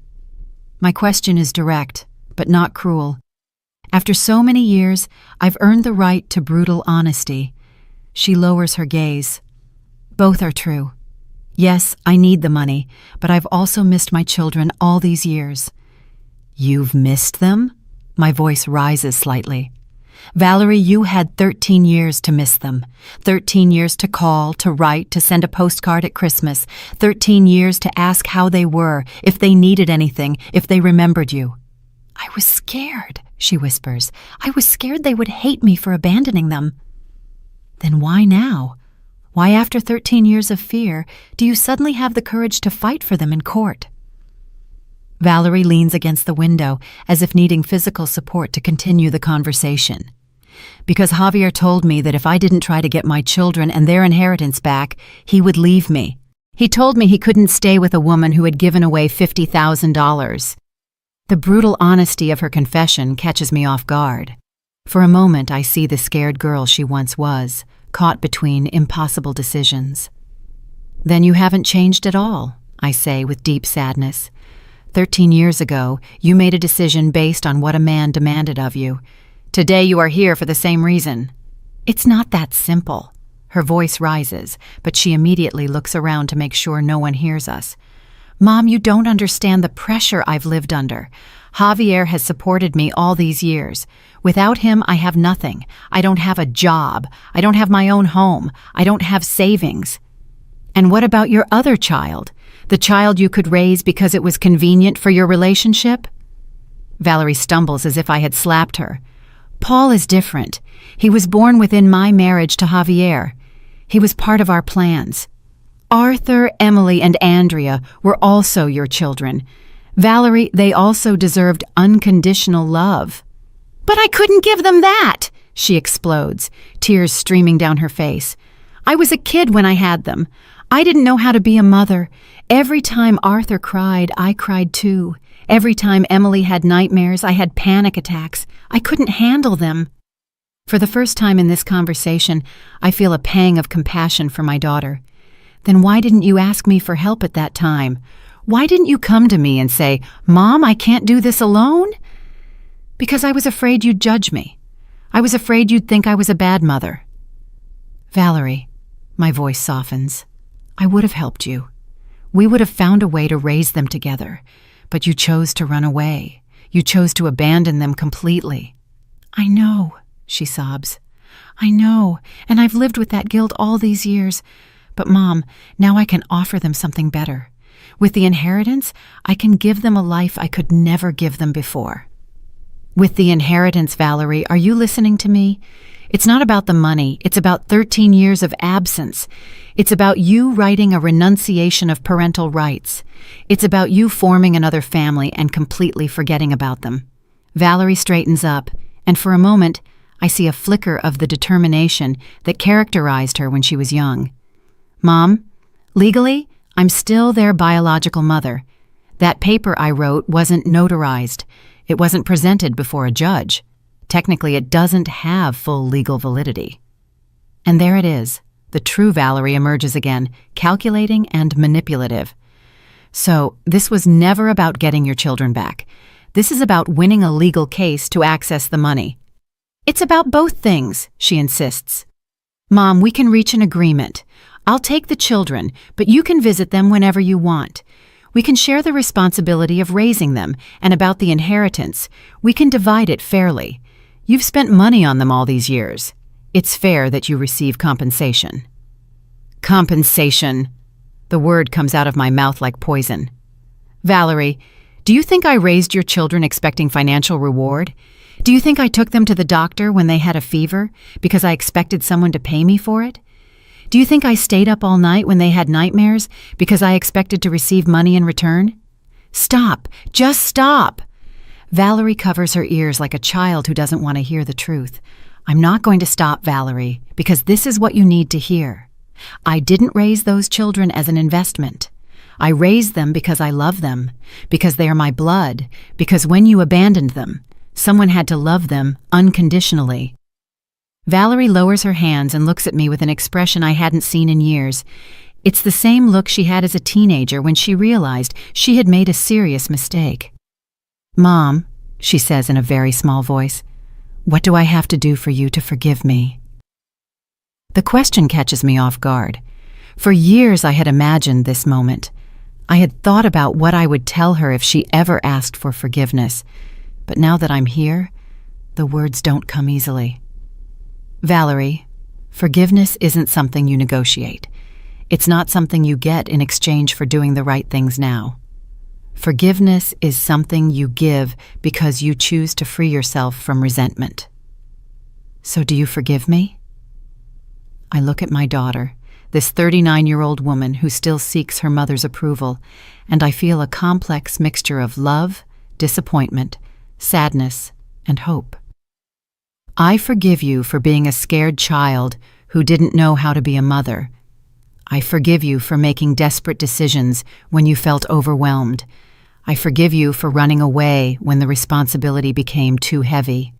My question is direct, but not cruel. After so many years, I've earned the right to brutal honesty. She lowers her gaze. "Both are true. Yes, I need the money, but I've also missed my children all these years." "You've missed them?" My voice rises slightly. Valerie, you had 13 years to miss them. 13 years to call, to write, to send a postcard at Christmas. 13 years to ask how they were, if they needed anything, if they remembered you. I was scared, she whispers. I was scared they would hate me for abandoning them. Then why now? Why, after 13 years of fear, do you suddenly have the courage to fight for them in court? Valerie leans against the window, as if needing physical support to continue the conversation. Because Javier told me that if I didn't try to get my children and their inheritance back, he would leave me. He told me he couldn't stay with a woman who had given away $50,000. The brutal honesty of her confession catches me off guard. For a moment, I see the scared girl she once was, caught between impossible decisions. Then you haven't changed at all, I say with deep sadness. 13 years ago, you made a decision based on what a man demanded of you. Today you are here for the same reason. It's not that simple. Her voice rises, but she immediately looks around to make sure no one hears us. Mom, you don't understand the pressure I've lived under. Javier has supported me all these years. Without him, I have nothing. I don't have a job. I don't have my own home. I don't have savings. And what about your other child? The child you could raise because it was convenient for your relationship? Valerie stumbles as if I had slapped her. Paul is different. He was born within my marriage to Javier. He was part of our plans. Arthur, Emily, and Andrea were also your children. Valerie, they also deserved unconditional love. But I couldn't give them that, she explodes, tears streaming down her face. I was a kid when I had them. I didn't know how to be a mother. Every time Arthur cried, I cried too. Every time Emily had nightmares, I had panic attacks. I couldn't handle them. For the first time in this conversation, I feel a pang of compassion for my daughter. Then why didn't you ask me for help at that time? Why didn't you come to me and say, Mom, I can't do this alone? Because I was afraid you'd judge me. I was afraid you'd think I was a bad mother. Valerie, my voice softens. I would have helped you. We would have found a way to raise them together. But you chose to run away. You chose to abandon them completely. I know, she sobs. I know, and I've lived with that guilt all these years. But Mom, now I can offer them something better. With the inheritance, I can give them a life I could never give them before. With the inheritance, Valerie, are you listening to me? It's not about the money. It's about 13 years of absence. It's about you writing a renunciation of parental rights. It's about you forming another family and completely forgetting about them. Valerie straightens up, and for a moment, I see a flicker of the determination that characterized her when she was young. Mom, legally, I'm still their biological mother. That paper I wrote wasn't notarized. It wasn't presented before a judge. Technically, it doesn't have full legal validity. And there it is. The true Valerie emerges again, calculating and manipulative. So, this was never about getting your children back. This is about winning a legal case to access the money. It's about both things, she insists. Mom, we can reach an agreement. I'll take the children, but you can visit them whenever you want. We can share the responsibility of raising them, and about the inheritance, we can divide it fairly. You've spent money on them all these years. It's fair that you receive compensation. Compensation. The word comes out of my mouth like poison. Valerie, do you think I raised your children expecting financial reward? Do you think I took them to the doctor when they had a fever because I expected someone to pay me for it? Do you think I stayed up all night when they had nightmares because I expected to receive money in return? Stop. Just stop. Valerie covers her ears like a child who doesn't want to hear the truth. I'm not going to stop, Valerie, because this is what you need to hear. I didn't raise those children as an investment. I raised them because I love them, because they are my blood, because when you abandoned them, someone had to love them unconditionally. Valerie lowers her hands and looks at me with an expression I hadn't seen in years. It's the same look she had as a teenager when she realized she had made a serious mistake. Mom, she says in a very small voice, what do I have to do for you to forgive me? The question catches me off guard. For years I had imagined this moment. I had thought about what I would tell her if she ever asked for forgiveness. But now that I'm here, The words don't come easily. Valerie, forgiveness isn't something you negotiate. It's not something you get in exchange for doing the right things now. Forgiveness is something you give because you choose to free yourself from resentment. So do you forgive me? I look at my daughter, this 39-year-old woman who still seeks her mother's approval, and I feel a complex mixture of love, disappointment, sadness, and hope. I forgive you for being a scared child who didn't know how to be a mother. I forgive you for making desperate decisions when you felt overwhelmed. I forgive you for running away when the responsibility became too heavy.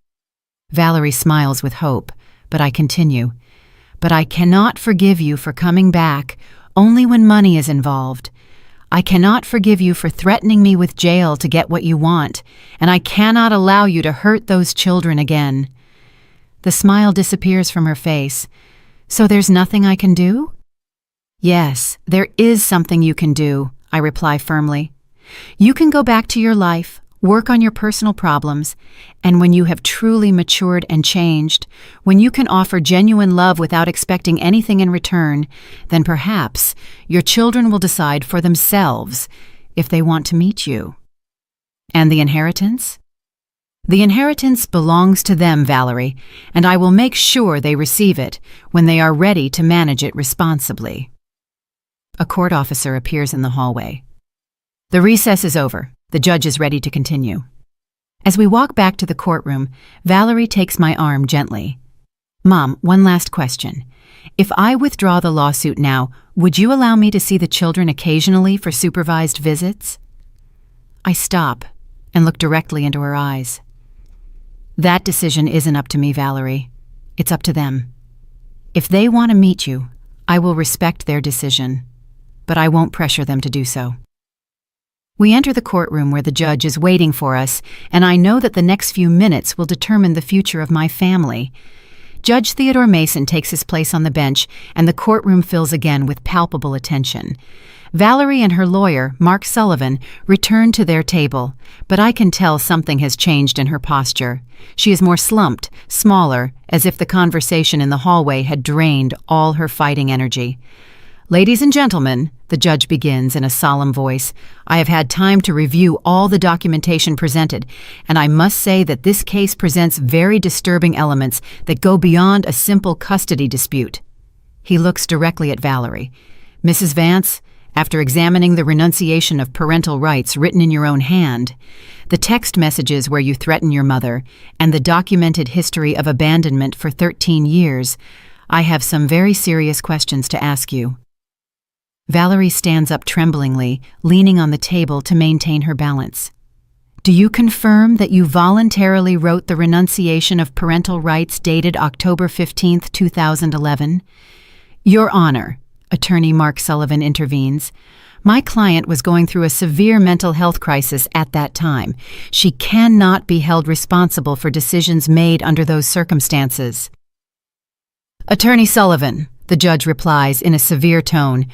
Valerie smiles with hope, but I continue. But I cannot forgive you for coming back only when money is involved. I cannot forgive you for threatening me with jail to get what you want, and I cannot allow you to hurt those children again. The smile disappears from her face. So there's nothing I can do? Yes, there is something you can do, I reply firmly. You can go back to your life, work on your personal problems, and when you have truly matured and changed, when you can offer genuine love without expecting anything in return, then perhaps your children will decide for themselves if they want to meet you. And the inheritance? The inheritance belongs to them, Valerie, and I will make sure they receive it when they are ready to manage it responsibly. A court officer appears in the hallway. The recess is over. The judge is ready to continue. As we walk back to the courtroom, Valerie takes my arm gently. Mom, one last question. If I withdraw the lawsuit now, would you allow me to see the children occasionally for supervised visits? I stop and look directly into her eyes. That decision isn't up to me, Valerie. It's up to them. If they want to meet you, I will respect their decision, but I won't pressure them to do so. We enter the courtroom where the judge is waiting for us, and I know that the next few minutes will determine the future of my family. Judge Theodore Mason takes his place on the bench, and the courtroom fills again with palpable attention. Valerie and her lawyer, Mark Sullivan, return to their table, but I can tell something has changed in her posture. She is more slumped, smaller, as if the conversation in the hallway had drained all her fighting energy. Ladies and gentlemen, the judge begins in a solemn voice, I have had time to review all the documentation presented, and I must say that this case presents very disturbing elements that go beyond a simple custody dispute. He looks directly at Valerie. Mrs. Vance, after examining the renunciation of parental rights written in your own hand, the text messages where you threaten your mother, and the documented history of abandonment for 13 years, I have some very serious questions to ask you. Valerie stands up tremblingly, leaning on the table to maintain her balance. Do you confirm that you voluntarily wrote the renunciation of parental rights dated October 15, 2011? Your Honor, Attorney Mark Sullivan intervenes. My client was going through a severe mental health crisis at that time. She cannot be held responsible for decisions made under those circumstances. Attorney Sullivan, the judge replies in a severe tone,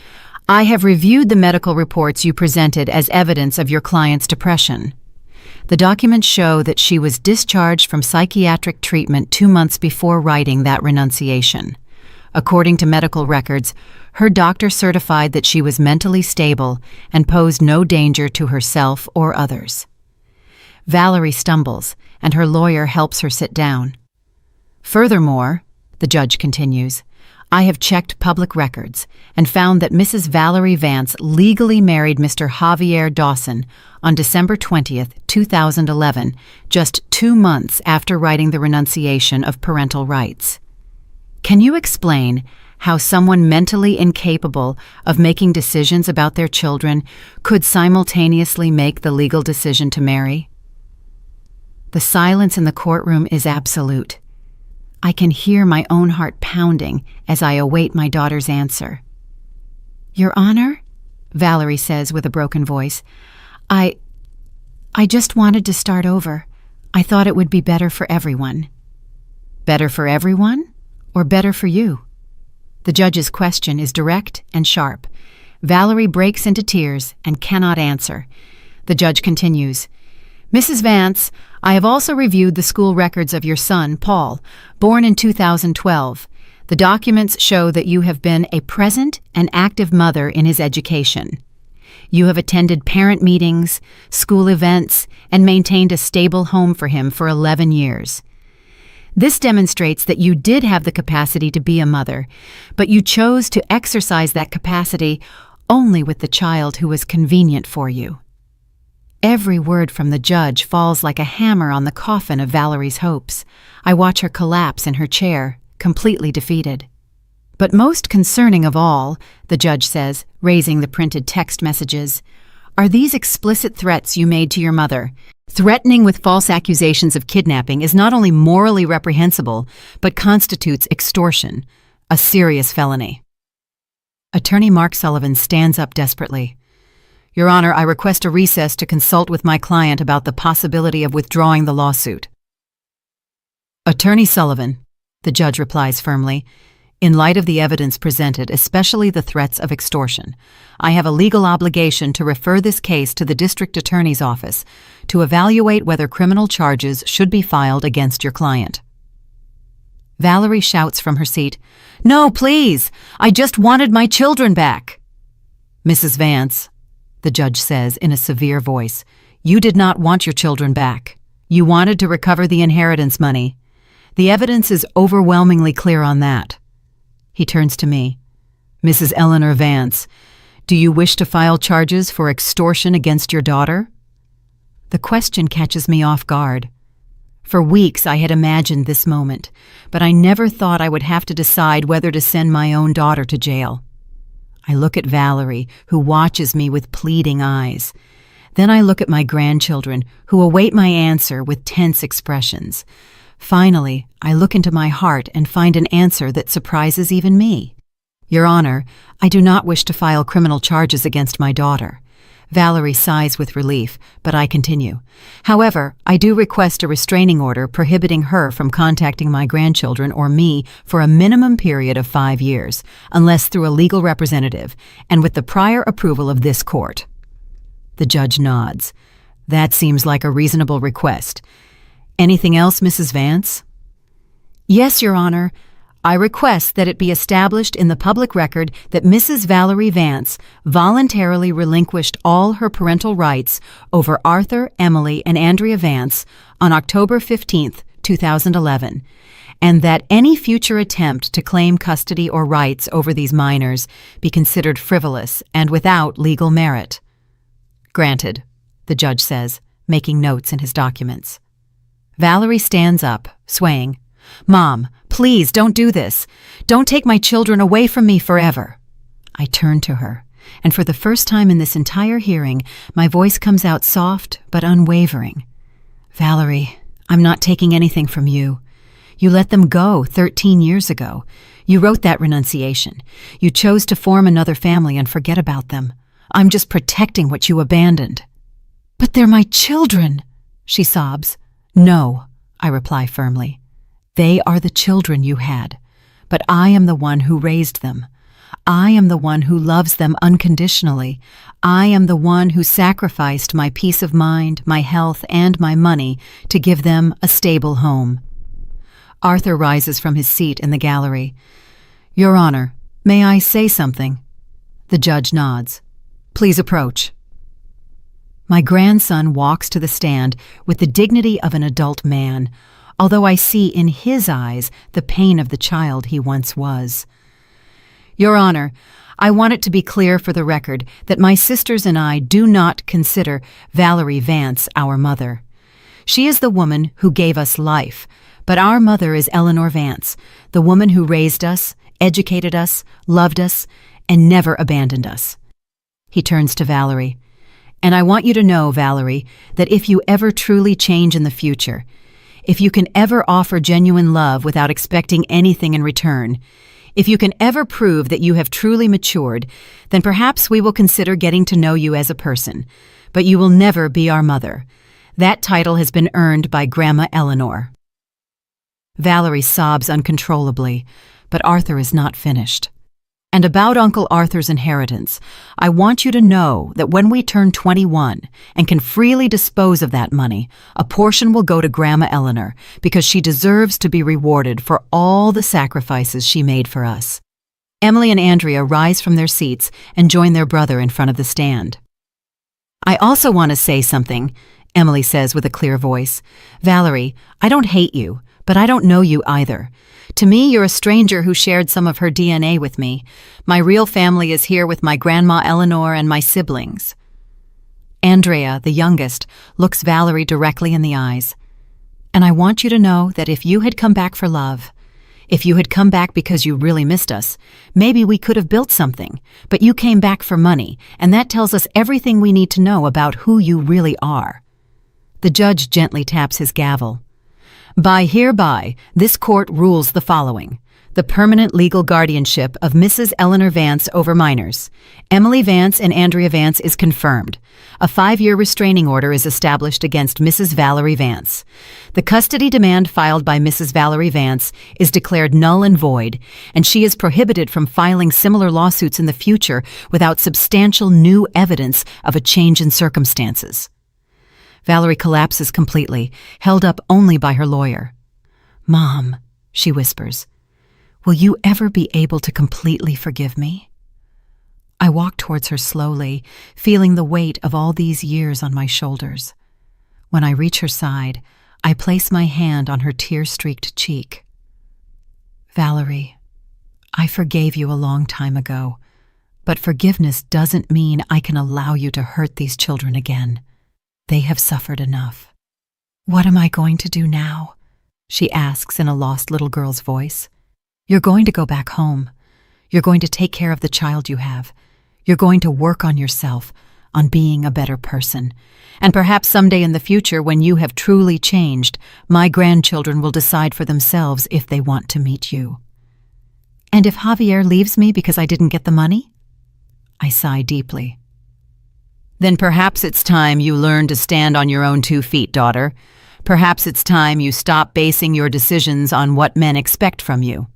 I have reviewed the medical reports you presented as evidence of your client's depression. The documents show that she was discharged from psychiatric treatment 2 months before writing that renunciation. According to medical records, her doctor certified that she was mentally stable and posed no danger to herself or others. Valerie stumbles, and her lawyer helps her sit down. Furthermore, the judge continues, I have checked public records and found that Mrs. Valerie Vance legally married Mr. Javier Dawson on December 20th, 2011, just 2 months after writing the renunciation of parental rights. Can you explain how someone mentally incapable of making decisions about their children could simultaneously make the legal decision to marry? The silence in the courtroom is absolute. I can hear my own heart pounding as I await my daughter's answer. Your Honor, Valerie says with a broken voice, I just wanted to start over. I thought it would be better for everyone. Better for everyone, or better for you? The judge's question is direct and sharp. Valerie breaks into tears and cannot answer. The judge continues, Mrs. Vance, I have also reviewed the school records of your son, Paul, born in 2012. The documents show that you have been a present and active mother in his education. You have attended parent meetings, school events, and maintained a stable home for him for 11 years. This demonstrates that you did have the capacity to be a mother, but you chose to exercise that capacity only with the child who was convenient for you. Every word from the judge falls like a hammer on the coffin of Valerie's hopes. I watch her collapse in her chair, completely defeated. But most concerning of all, the judge says, raising the printed text messages, are these explicit threats you made to your mother. Threatening with false accusations of kidnapping is not only morally reprehensible, but constitutes extortion, a serious felony. Attorney Mark Sullivan stands up desperately. Your Honor, I request a recess to consult with my client about the possibility of withdrawing the lawsuit. Attorney Sullivan, the judge replies firmly, in light of the evidence presented, especially the threats of extortion, I have a legal obligation to refer this case to the district attorney's office to evaluate whether criminal charges should be filed against your client. Valerie shouts from her seat, "No, please! I just wanted my children back!" Mrs. Vance, the judge says in a severe voice, you did not want your children back. You wanted to recover the inheritance money. The evidence is overwhelmingly clear on that. He turns to me. Mrs. Eleanor Vance, do you wish to file charges for extortion against your daughter? The question catches me off guard. For weeks I had imagined this moment, but I never thought I would have to decide whether to send my own daughter to jail. I look at Valerie, who watches me with pleading eyes. Then I look at my grandchildren, who await my answer with tense expressions. Finally, I look into my heart and find an answer that surprises even me. Your Honor, I do not wish to file criminal charges against my daughter. Valerie sighs with relief, but I continue. However, I do request a restraining order prohibiting her from contacting my grandchildren or me for a minimum period of 5 years, unless through a legal representative, and with the prior approval of this court. The judge nods. That seems like a reasonable request. Anything else, Mrs. Vance? Yes, Your Honor. I request that it be established in the public record that Mrs. Valerie Vance voluntarily relinquished all her parental rights over Arthur, Emily, and Andrea Vance on October 15, 2011, and that any future attempt to claim custody or rights over these minors be considered frivolous and without legal merit. Granted, the judge says, making notes in his documents. Valerie stands up, swaying. Mom, please don't do this. Don't take my children away from me forever. I turn to her, and for the first time in this entire hearing, my voice comes out soft but unwavering. Valerie, I'm not taking anything from you. You let them go 13 years ago. You wrote that renunciation. You chose to form another family and forget about them. I'm just protecting what you abandoned. But they're my children, she sobs. No, I reply firmly. They are the children you had, but I am the one who raised them. I am the one who loves them unconditionally. I am the one who sacrificed my peace of mind, my health, and my money to give them a stable home. Arthur rises from his seat in the gallery. Your Honor, may I say something? The judge nods. Please approach. My grandson walks to the stand with the dignity of an adult man, although I see in his eyes the pain of the child he once was. Your Honor, I want it to be clear for the record that my sisters and I do not consider Valerie Vance our mother. She is the woman who gave us life, but our mother is Eleanor Vance, the woman who raised us, educated us, loved us, and never abandoned us. He turns to Valerie. And I want you to know, Valerie, that if you ever truly change in the future, if you can ever offer genuine love without expecting anything in return, if you can ever prove that you have truly matured, then perhaps we will consider getting to know you as a person. But you will never be our mother. That title has been earned by Grandma Eleanor. Valerie sobs uncontrollably, but Arthur is not finished. And about Uncle Arthur's inheritance, I want you to know that when we turn 21 and can freely dispose of that money, a portion will go to Grandma Eleanor because she deserves to be rewarded for all the sacrifices she made for us. Emily and Andrea rise from their seats and join their brother in front of the stand. I also want to say something, Emily says with a clear voice. Valerie, I don't hate you, but I don't know you either. To me, you're a stranger who shared some of her DNA with me. My real family is here with my Grandma Eleanor and my siblings. Andrea, the youngest, looks Valerie directly in the eyes. And I want you to know that if you had come back for love, if you had come back because you really missed us, maybe we could have built something. But you came back for money, and that tells us everything we need to know about who you really are. The judge gently taps his gavel. By hereby, this court rules the following. The permanent legal guardianship of Mrs. Eleanor Vance over minors. Emily Vance and Andrea Vance is confirmed. A 5-year restraining order is established against Mrs. Valerie Vance. The custody demand filed by Mrs. Valerie Vance is declared null and void, and she is prohibited from filing similar lawsuits in the future without substantial new evidence of a change in circumstances. Valerie collapses completely, held up only by her lawyer. Mom, she whispers, will you ever be able to completely forgive me? I walk towards her slowly, feeling the weight of all these years on my shoulders. When I reach her side, I place my hand on her tear-streaked cheek. Valerie, I forgave you a long time ago, but forgiveness doesn't mean I can allow you to hurt these children again. They have suffered enough. What am I going to do now? She asks in a lost little girl's voice. You're going to go back home. You're going to take care of the child you have. You're going to work on yourself, on being a better person. And perhaps someday in the future, when you have truly changed, my grandchildren will decide for themselves if they want to meet you. And if Javier leaves me because I didn't get the money? I sigh deeply. Then perhaps it's time you learn to stand on your own 2 feet, daughter. Perhaps it's time you stop basing your decisions on what men expect from you.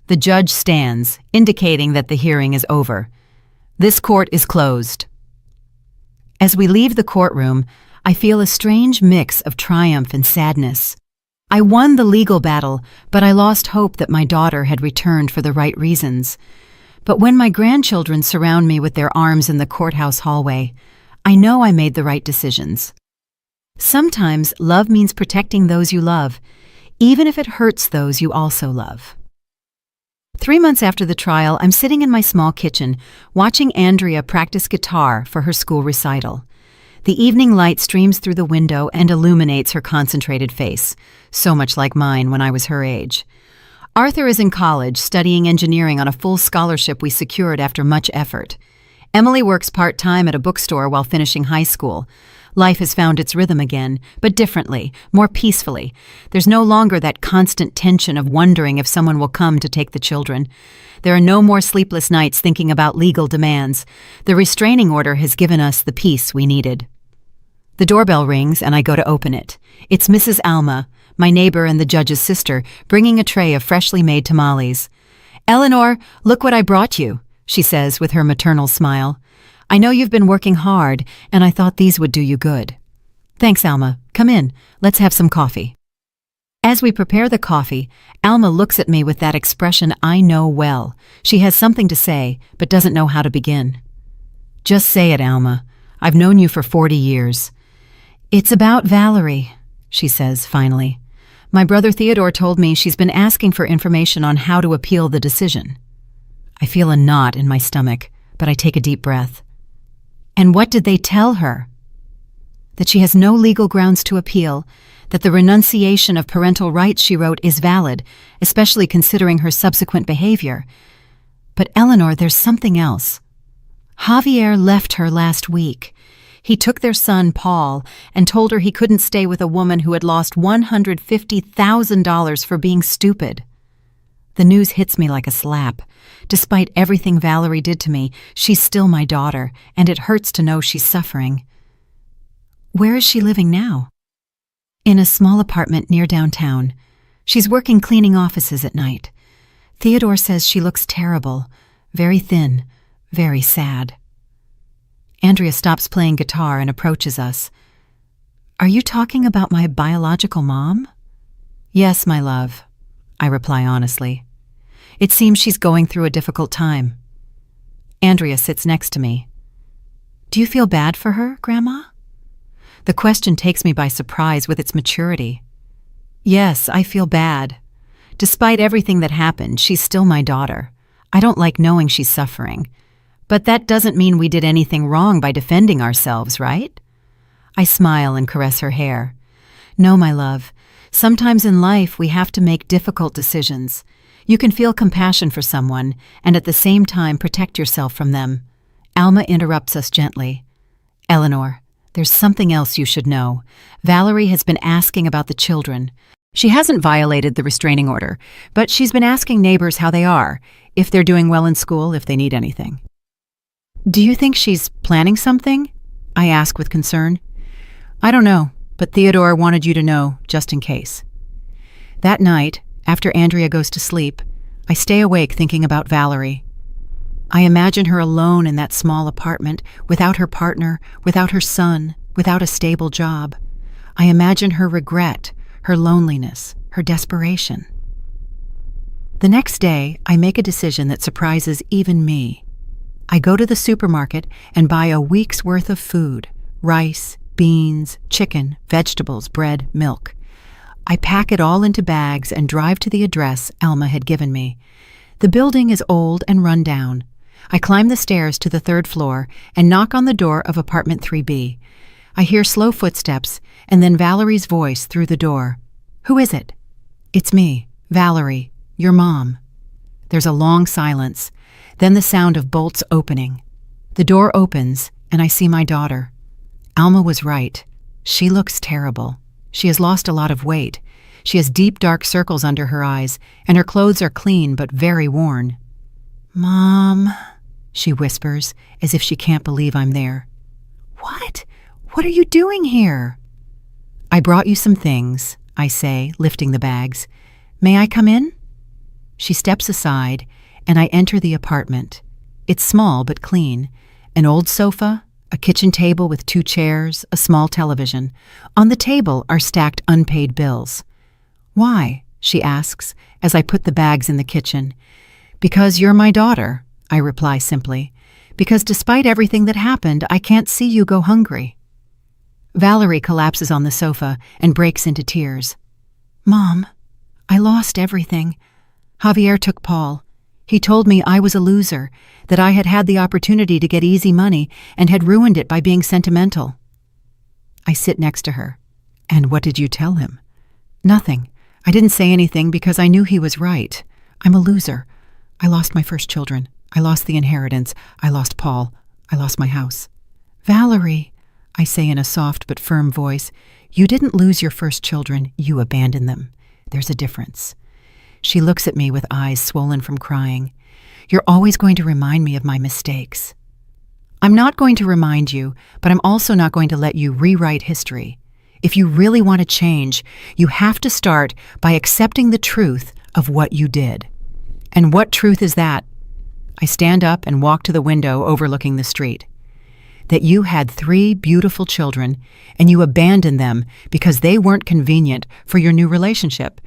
The judge stands, indicating that the hearing is over. This court is closed. As we leave the courtroom, I feel a strange mix of triumph and sadness. I won the legal battle, but I lost hope that my daughter had returned for the right reasons. But when my grandchildren surround me with their arms in the courthouse hallway, I know I made the right decisions. Sometimes love means protecting those you love, even if it hurts those you also love. 3 months after the trial, I'm sitting in my small kitchen, watching Andrea practice guitar for her school recital. The evening light streams through the window and illuminates her concentrated face, so much like mine when I was her age. Arthur is in college, studying engineering on a full scholarship we secured after much effort. Emily works part-time at a bookstore while finishing high school. Life has found its rhythm again, but differently, more peacefully. There's no longer that constant tension of wondering if someone will come to take the children. There are no more sleepless nights thinking about legal demands. The restraining order has given us the peace we needed. The doorbell rings and I go to open it. It's Mrs. Alma, my neighbor and the judge's sister, bringing a tray of freshly made tamales. Eleanor, look what I brought you, she says with her maternal smile. I know you've been working hard, and I thought these would do you good. Thanks, Alma. Come in. Let's have some coffee. As we prepare the coffee, Alma looks at me with that expression I know well. She has something to say, but doesn't know how to begin. Just say it, Alma. I've known you for 40 years. It's about Valerie, she says finally. My brother Theodore told me she's been asking for information on how to appeal the decision. I feel a knot in my stomach, but I take a deep breath. And what did they tell her? That she has no legal grounds to appeal, that the renunciation of parental rights she wrote is valid, especially considering her subsequent behavior. But Eleanor, there's something else. Javier left her last week. He took their son, Paul, and told her he couldn't stay with a woman who had lost $150,000 for being stupid. The news hits me like a slap. Despite everything Valerie did to me, she's still my daughter, and it hurts to know she's suffering. Where is she living now? In a small apartment near downtown. She's working cleaning offices at night. Theodore says she looks terrible, very thin, very sad. Andrea stops playing guitar and approaches us. "Are you talking about my biological mom?" "Yes, my love," I reply honestly. It seems she's going through a difficult time. Andrea sits next to me. "Do you feel bad for her, Grandma?" The question takes me by surprise with its maturity. "Yes, I feel bad. Despite everything that happened, she's still my daughter. I don't like knowing she's suffering. But that doesn't mean we did anything wrong by defending ourselves, right?" I smile and caress her hair. "No, my love. Sometimes in life we have to make difficult decisions. You can feel compassion for someone and at the same time protect yourself from them." Alma interrupts us gently. "Eleanor, there's something else you should know. Valerie has been asking about the children. She hasn't violated the restraining order, but she's been asking neighbors how they are, if they're doing well in school, if they need anything." "Do you think she's planning something?" I ask with concern. "I don't know, but Theodore wanted you to know, just in case." That night, after Andrea goes to sleep, I stay awake thinking about Valerie. I imagine her alone in that small apartment, without her partner, without her son, without a stable job. I imagine her regret, her loneliness, her desperation. The next day, I make a decision that surprises even me. I go to the supermarket and buy a week's worth of food: rice, beans, chicken, vegetables, bread, milk. I pack it all into bags and drive to the address Alma had given me. The building is old and run down. I climb the stairs to the 3rd floor and knock on the door of apartment 3B. I hear slow footsteps and then Valerie's voice through the door. "Who is it?" "It's me, Valerie, your mom." There's a long silence, then the sound of bolts opening. The door opens and I see my daughter. Alma was right. She looks terrible. She has lost a lot of weight. She has deep dark circles under her eyes, and her clothes are clean but very worn. "Mom," she whispers, as if she can't believe I'm there. "What? What are you doing here?" "I brought you some things," I say, lifting the bags. "May I come in?" She steps aside, and I enter the apartment. It's small but clean. An old sofa, a kitchen table with 2 chairs, a small television. On the table are stacked unpaid bills. "Why?" she asks, as I put the bags in the kitchen. "Because you're my daughter," I reply simply. "Because despite everything that happened, I can't see you go hungry." Valerie collapses on the sofa and breaks into tears. "Mom, I lost everything. Javier took Paul. He told me I was a loser, that I had had the opportunity to get easy money and had ruined it by being sentimental." I sit next to her. "And what did you tell him?" "Nothing. I didn't say anything because I knew he was right. I'm a loser. I lost my first children. I lost the inheritance. I lost Paul. I lost my house." "Valerie," I say in a soft but firm voice, "you didn't lose your first children. You abandoned them. There's a difference." She looks at me with eyes swollen from crying. "You're always going to remind me of my mistakes." "I'm not going to remind you, but I'm also not going to let you rewrite history. If you really want to change, you have to start by accepting the truth of what you did." "And what truth is that?" I stand up and walk to the window overlooking the street. "That you had 3 beautiful children, and you abandoned them because they weren't convenient for your new relationship.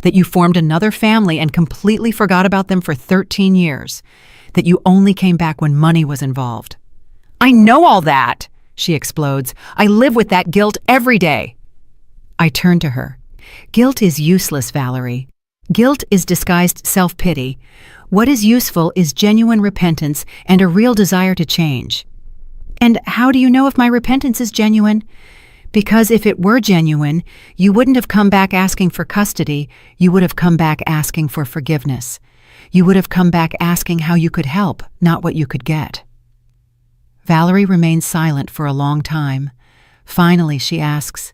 That you formed another family and completely forgot about them for 13 years. That you only came back when money was involved." "I know all that!" she explodes. "I live with that guilt every day." I turn to her. "Guilt is useless, Valerie. Guilt is disguised self-pity. What is useful is genuine repentance and a real desire to change." "And how do you know if my repentance is genuine?" "Because if it were genuine, you wouldn't have come back asking for custody. You would have come back asking for forgiveness. You would have come back asking how you could help, not what you could get." Valerie remains silent for a long time. Finally, she asks,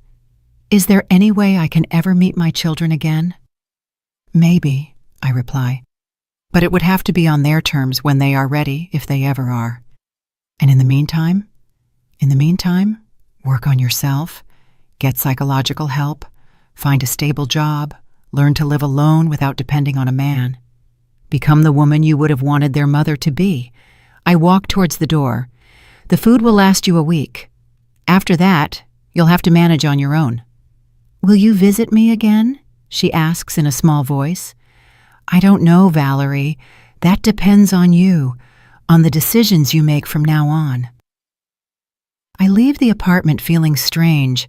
"Is there any way I can ever meet my children again?" "Maybe," I reply. "But it would have to be on their terms when they are ready, if they ever are. And in the meantime, work on yourself, get psychological help, find a stable job, learn to live alone without depending on a man. become the woman you would have wanted their mother to be. I walk towards the door. The food will last you a week. After that, you'll have to manage on your own. Will you visit me again? She asks in a small voice. I don't know, Valerie. That depends on you, on the decisions you make from now on. I leave the apartment feeling strange.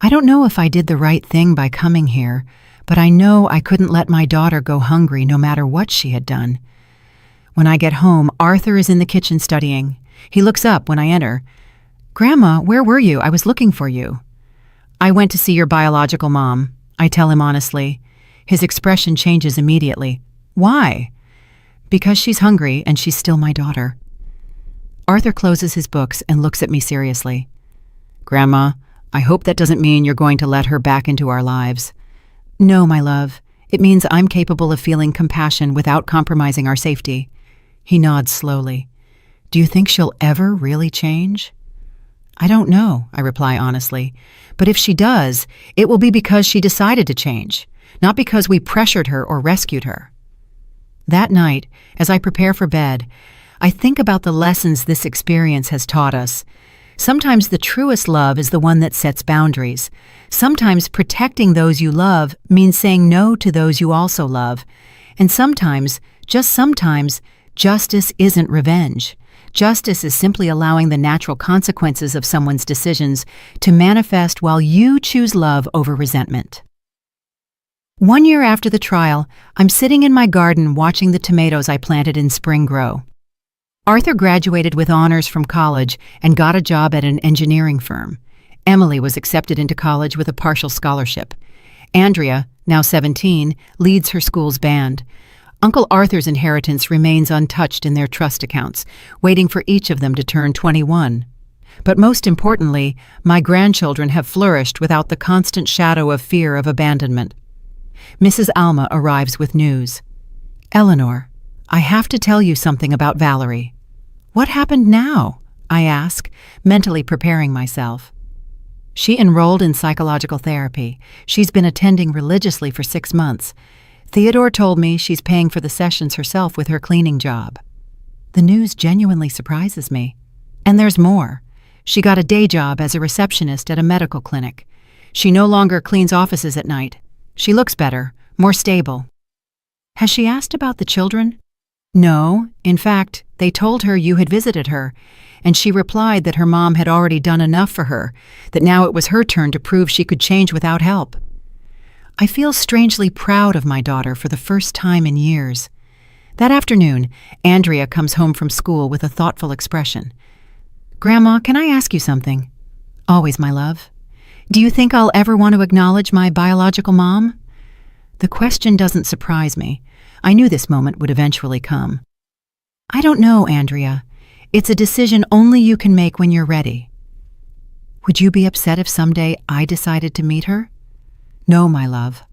I don't know if I did the right thing by coming here, but I know I couldn't let my daughter go hungry no matter what she had done. When I get home, Arthur is in the kitchen studying. He looks up when I enter. Grandma, where were you? I was looking for you. I went to see your biological mom, I tell him honestly. His expression changes immediately. Why? Because she's hungry and she's still my daughter. Arthur closes his books and looks at me seriously. Grandma, I hope that doesn't mean you're going to let her back into our lives. No, my love. It means I'm capable of feeling compassion without compromising our safety. He nods slowly. Do you think she'll ever really change? I don't know, I reply honestly. But if she does, it will be because she decided to change, not because we pressured her or rescued her. That night, as I prepare for bed, I think about the lessons this experience has taught us. Sometimes the truest love is the one that sets boundaries. Sometimes protecting those you love means saying no to those you also love. And sometimes, just sometimes, justice isn't revenge. Justice is simply allowing the natural consequences of someone's decisions to manifest while you choose love over resentment. 1 year after the trial, I'm sitting in my garden watching the tomatoes I planted in spring grow. Arthur graduated with honors from college and got a job at an engineering firm. Emily was accepted into college with a partial scholarship. Andrea, now 17, leads her school's band. Uncle Arthur's inheritance remains untouched in their trust accounts, waiting for each of them to turn 21. But most importantly, my grandchildren have flourished without the constant shadow of fear of abandonment. Mrs. Alma arrives with news. Eleanor, I have to tell you something about Valerie. What happened now? I ask, mentally preparing myself. She enrolled in psychological therapy. She's been attending religiously for 6 months. Theodore told me she's paying for the sessions herself with her cleaning job. The news genuinely surprises me. And there's more. She got a day job as a receptionist at a medical clinic. She no longer cleans offices at night. She looks better, more stable. Has she asked about the children? No. In fact, they told her you had visited her, and she replied that her mom had already done enough for her, that now it was her turn to prove she could change without help. I feel strangely proud of my daughter for the first time in years. That afternoon, Andrea comes home from school with a thoughtful expression. Grandma, can I ask you something? Always, my love. Do you think I'll ever want to acknowledge my biological mom? The question doesn't surprise me. I knew this moment would eventually come. I don't know, Andrea. It's a decision only you can make when you're ready. Would you be upset if someday I decided to meet her? No, my love.